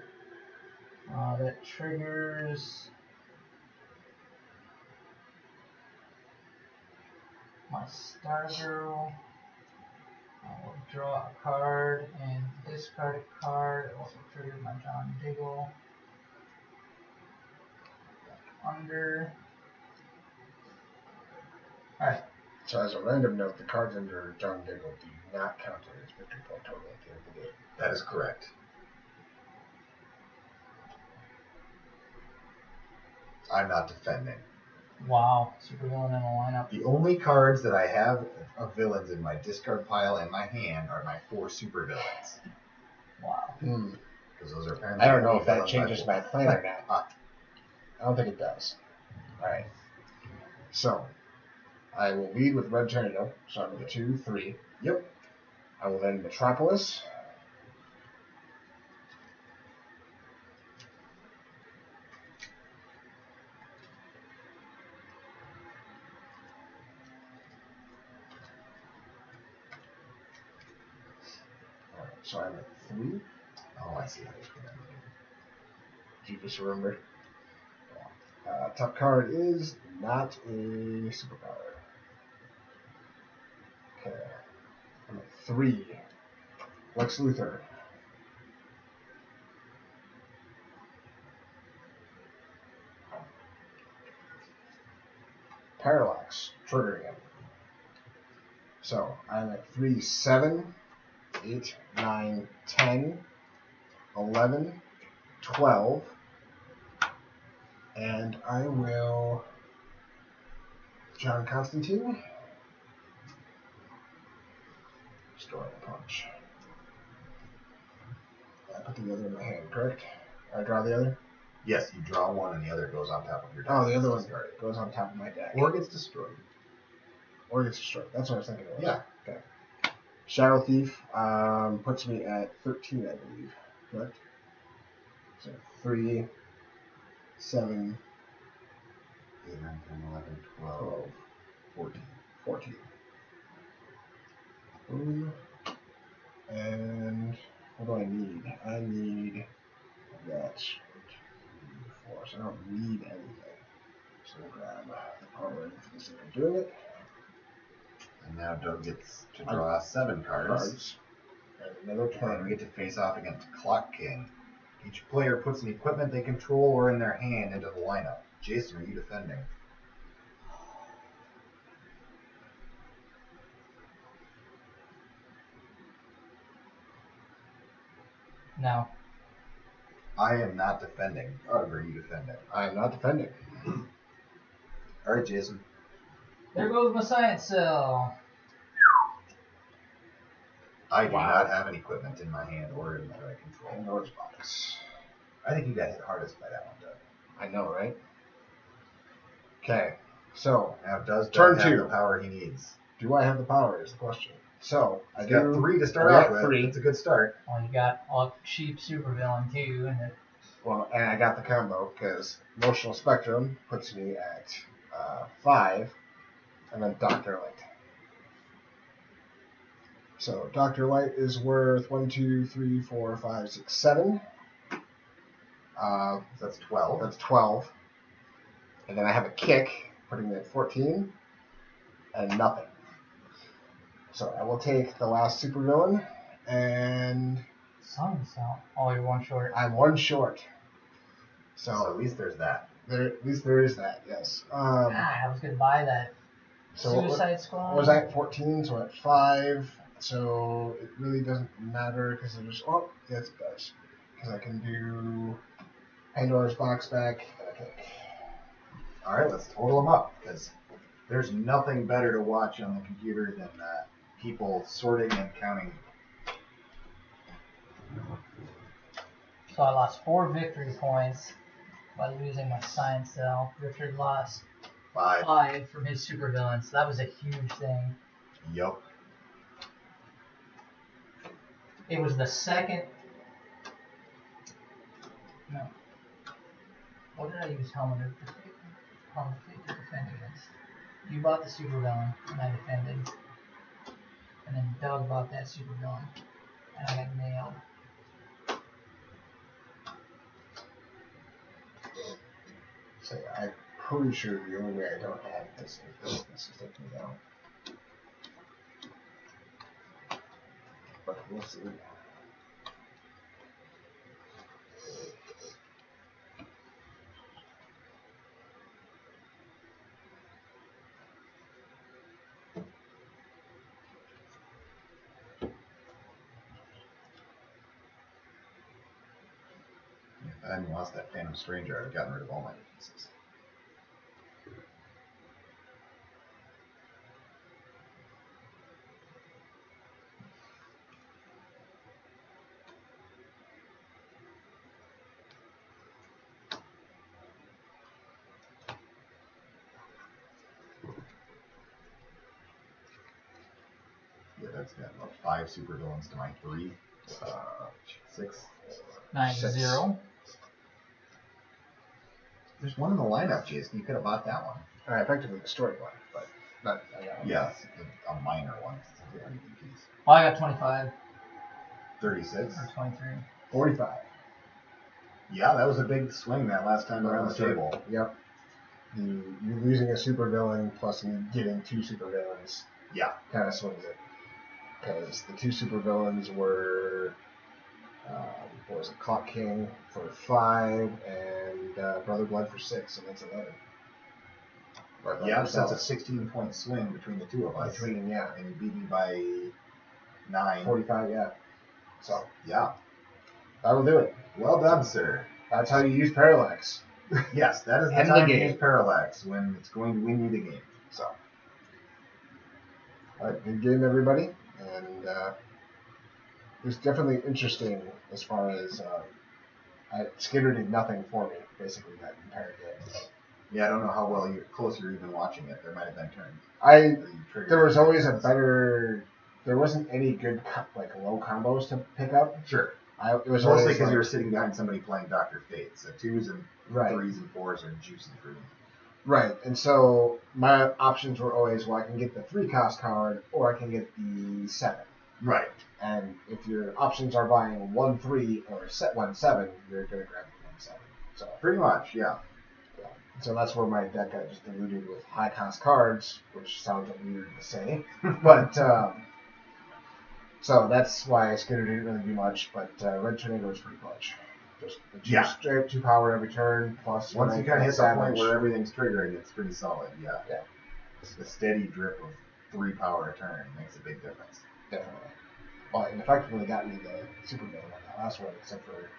S3: That triggers my Stargirl. I will draw a card and discard a card. It also triggers my John Diggle. Under. Alright.
S2: So as a random note, the cards under John Diggle do not count as victory point total at the end of the game.
S1: That is correct. I'm not defending.
S3: Wow, supervillain in the lineup.
S1: The only cards that I have of villains in my discard pile and my hand are my 4 supervillains.
S3: Wow.
S1: Because those are apparently.
S2: I don't know if that changes my plan or not. I don't think it does. Alright. So, I will lead with Red Tornado, starting with a 2, 3.
S1: Yep.
S2: I will then Metropolis. Alright, so I'm at 3.
S1: Oh, I see how you put that.
S2: Did you just remember? Top card is not a superpower. Okay. I'm at 3. Lex Luthor. Parallax, triggering him. So I'm at 3, 7, 8, 9, 10, 11, 12, and I will John Constantine. Storing a punch. I put the other in my hand, correct? I draw the other?
S1: Yes, you draw one and the other goes on top of your deck.
S2: Oh, the other one goes on top of my deck.
S1: Or gets destroyed.
S2: Or gets destroyed. That's what I was thinking it was.
S1: Yeah.
S2: Okay. Shadow Thief puts me at 13, I believe. Correct? So 3, 7,
S1: 8, 9, 10, 11, 12, 14.
S2: 14. Boom. And what do I need? I need that 2, 3, 4. So I don't need anything. So I'll grab the power in for the sake of doing it.
S1: And now Doug gets to draw 7 cards.
S2: And another
S1: And
S2: turn.
S1: we get to face off against Clock King. Each player puts an equipment they control or in their hand into the lineup. Jason, are you defending?
S3: No.
S1: I am not defending. Doug, are you defending?
S2: I am not defending.
S1: All right, Jason.
S3: There goes my science cell.
S1: I do not have an equipment in my hand or in my control.
S2: Pandora's box.
S1: I think you got hit hardest by that one, Doug.
S2: I know, right? Okay, so
S1: Now, does
S2: Turn
S1: Doug have
S2: 2.
S1: the power he needs?
S2: do I have the power is the question. So I
S1: He's got
S2: do
S1: 3 to start
S2: I got
S1: off with.
S2: 3.
S1: It's a good start.
S3: Well, you got a cheap supervillain too, and
S2: Well, and I got the combo because Emotional Spectrum puts me at 5, and then Dr. Light. So Dr. Light is worth 1, 2, 3, 4, 5, 6, 7.
S1: That's 12.
S2: That's 12. And then I have a kick, putting me at 14, and nothing. So I will take the last supervillain, and
S3: Sun cell. Oh, you're one short.
S2: I'm 1 short.
S1: So at least there's that.
S2: At least there is that, yes.
S3: I was gonna buy that.
S2: So
S3: Suicide Squad.
S2: What was I at 14? So at 5. So it really doesn't matter because there's yes it does because I can do Pandora's box back. Okay.
S1: All right, let's total them up because there's nothing better to watch on the computer than people sorting and counting.
S3: So I lost 4 victory points by losing my science cell. Richard lost 5 from his supervillain, so that was a huge thing.
S1: Yup.
S3: It was the second. No. What did I use Helmet to defend against? You bought the supervillain, and I defended. And then Doug bought that supervillain, and I got nailed.
S2: So I'm pretty sure the only way I don't have this is taking me down. But we'll see.
S1: If I hadn't lost that Phantom Stranger, I'd have gotten rid of all my defenses. Yeah, that's got about 5 supervillains to my 3. 6.
S3: 9-0.
S1: There's one in the lineup, Jason. You could have bought that one.
S2: I effectively destroyed one, but not.
S1: Yes, a minor one. It's a very good piece.
S3: Well, I got 25
S1: 36.
S3: or 23.
S2: 45.
S1: Yeah, that was a big swing that last time around the table.
S2: Yep. You losing a supervillain plus me getting 2 supervillains.
S1: Yeah.
S2: Kind of swings it. Because the 2 supervillains were, what was it, Clock King for 5 and Brother Blood for 6, so that's 11.
S1: Yeah, so that's a 16-point swing between the two of us.
S2: Between, yeah.
S1: And you beat me by 9.
S2: 45, yeah. So,
S1: yeah.
S2: that'll do it.
S1: Well done, sir.
S2: That's how you use Parallax.
S1: Yes, that is the
S2: End the
S1: time to
S2: game.
S1: use Parallax, when it's going to win you the game.
S2: So, alright, good game, everybody. And it was definitely interesting as far as Skinner did nothing for me, basically, that entire game.
S1: Yeah, I don't know how close you're even watching it. There might have been turns.
S2: There was always a better. There wasn't any good low combos to pick up.
S1: Sure.
S2: It was
S1: mostly because you were sitting behind somebody playing Dr. Fate. So 2s and
S2: right.
S1: 3s and 4s are juicy for me.
S2: Right, and so my options were always, well, I can get the 3-cost card, or I can get the 7.
S1: Right.
S2: And if your options are buying 1-3 or 1-7, you're going to grab the 1-7. So
S1: pretty much, yeah.
S2: So that's where my deck got just diluted with high-cost cards, which sounds weird to say. But, so that's why Skinner didn't really do much, but Red Tornado was pretty clutch. Just straight 2 power every turn, plus
S1: once you kind of hit the point where everything's triggering, it's pretty solid, yeah. The steady drip of 3 power a turn makes a big difference.
S2: Definitely. Well, it effectively got me the super villain on that last one, except for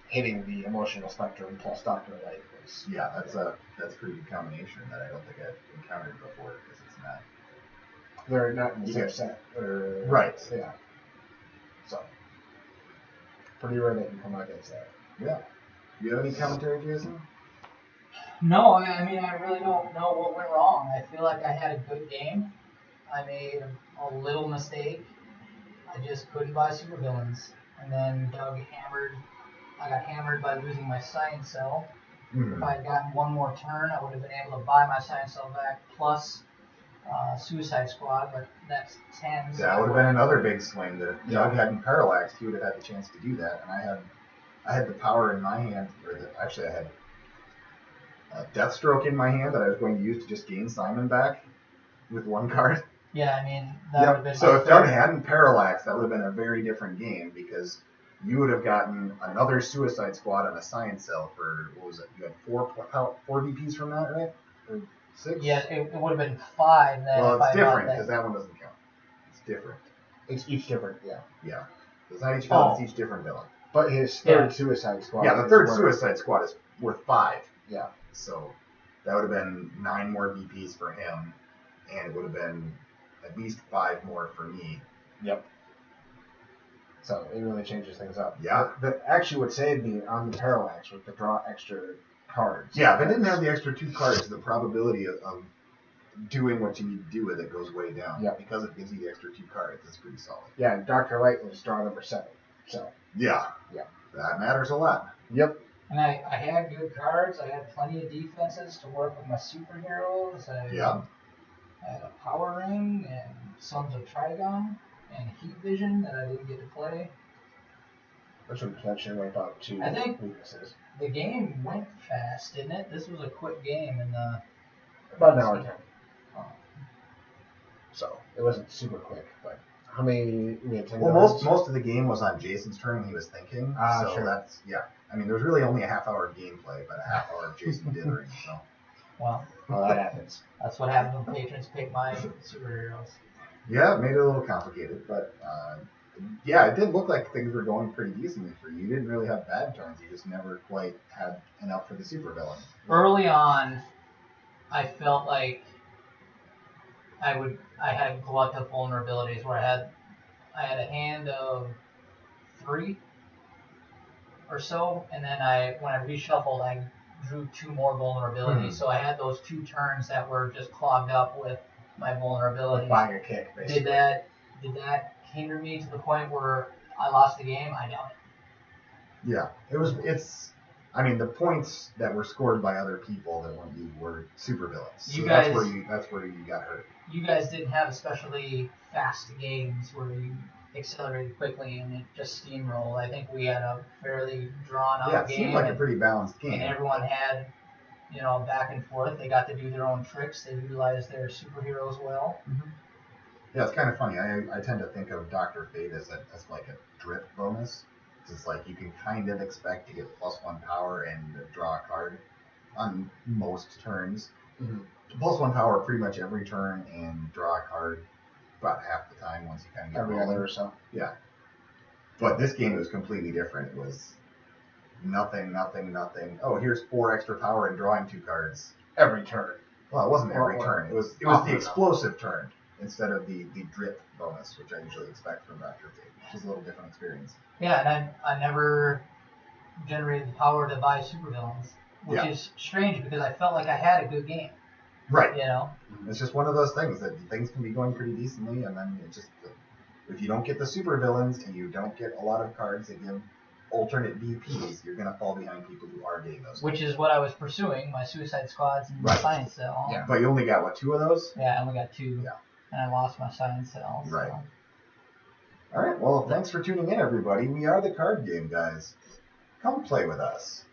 S2: hitting the emotional spectrum plus Dr. Light.
S1: Yeah, that's a pretty good combination that I don't think I've encountered before, because it's not.
S2: They're not in the same set.
S1: Right.
S2: Yeah. So, pretty rare that you come out against that.
S1: Yeah. Do you have any commentary, Jason?
S3: No, I mean, I really don't know what went wrong. I feel like I had a good game. I made a little mistake. I just couldn't buy supervillains. And then I got hammered by losing my science cell. Mm-hmm. If I had gotten one more turn, I would have been able to buy my science cell back, plus Suicide Squad, but that's 10.
S1: That would have been another big swing. That if Doug hadn't parallaxed, he would have had the chance to do that. And I had the power in my hand, actually I had Deathstroke in my hand that I was going to use to just gain Simon back with one card.
S3: Yeah, I mean, that would have been.
S1: So if Doug hadn't parallaxed, that would have been a very different game because you would have gotten another Suicide Squad and a Science Cell for, what was it? You had four DPs from that, right? Or 6?
S3: Yeah, it would have been 5 then.
S1: Well,
S3: if
S1: it's
S3: I
S1: different
S3: got
S1: because that one doesn't count. It's different.
S2: It's each different, yeah.
S1: Yeah. It's not each villain, it's each different villain.
S2: But his third Suicide Squad.
S1: Yeah, the third Suicide Squad is worth 5.
S2: Yeah.
S1: So that would have been 9 more BPs for him, and it would have been at least 5 more for me.
S2: Yep. So it really changes things up.
S1: Yeah.
S2: But actually what saved me on the parallax was to draw extra cards.
S1: Yeah, if I didn't have the extra 2 cards, the probability of doing what you need to do with it goes way down.
S2: Yeah.
S1: Because it gives you the extra 2 cards, it's pretty solid.
S2: Yeah, and Dr. Light was draw number 7. So.
S1: Yeah.
S2: Yeah.
S1: That matters a lot.
S2: Yep.
S3: And I had good cards. I had plenty of defenses to work with my superheroes. I had a Power Ring and Sons of Trigon and Heat Vision that I didn't get to play.
S2: Which would potentially wipe out 2
S3: I think
S2: weaknesses.
S3: the game went fast, didn't it? This was a quick game in the
S2: About an hour and 10.
S3: Oh.
S2: So it wasn't super quick, but how many we had 10
S1: Well,
S2: cards?
S1: most of the game was on Jason's turn and he was thinking. So
S2: sure.
S1: that's, yeah. I mean, there was really only a half-hour of gameplay, but a half hour of Jason dithering, so.
S3: Well,
S2: that happens.
S3: that's what happens when patrons pick my superheroes.
S1: Yeah, it made it a little complicated, but yeah, it did look like things were going pretty decently for you. You didn't really have bad turns. You just never quite had enough for the supervillain.
S3: Early on, I felt like I had glut of vulnerabilities where I had a hand of 3 or so, and then when I reshuffled, I drew 2 more vulnerabilities. So I had those 2 turns that were just clogged up with my vulnerabilities.
S2: Like buying a kick, basically.
S3: Did that hinder me to the point where I lost the game? I doubt it.
S1: Yeah, I mean, the points that were scored by other people that weren't you were supervillains. So that's where you got hurt.
S3: You guys didn't have especially fast games where you accelerated quickly and it just steamrolled. I think we had a fairly drawn-out
S1: Yeah, it
S3: game.
S1: seemed like a pretty balanced game.
S3: And everyone had, back and forth. They got to do their own tricks. They utilized their superheroes well.
S1: Mm-hmm. Yeah, it's kind of funny. I tend to think of Dr. Fate as like a drift bonus. It's like you can kind of expect to get +1 power and draw a card on most turns.
S2: Mm-hmm.
S1: +1 power pretty much every turn and draw a card about half the time once you kind of get
S2: Every
S1: rolling.
S2: other or so.
S1: Yeah. But this game was completely different. It was nothing. Oh, here's 4 extra power and drawing 2 cards.
S2: Every turn.
S1: Well, it wasn't every turn. It was the explosive turn instead of the drip bonus, which I usually expect from Dr. Fate, which is a little different experience.
S3: Yeah, and I never generated the power to buy supervillains, which is strange because I felt like I had a good game.
S1: Right.
S3: It's
S1: just one of those things that things can be going pretty decently, and then it just, if you don't get the supervillains and you don't get a lot of cards that give alternate DPs, you're going to fall behind people who are getting those.
S3: Which is what I was pursuing, my Suicide Squads and my Science Cell.
S2: Yeah.
S1: But you only got, 2 of those?
S3: Yeah, I only got 2.
S1: Yeah.
S3: And I lost my Science Cell. So.
S1: Right. All right, well, thanks for tuning in, everybody. We are the Card Game Guys. Come play with us.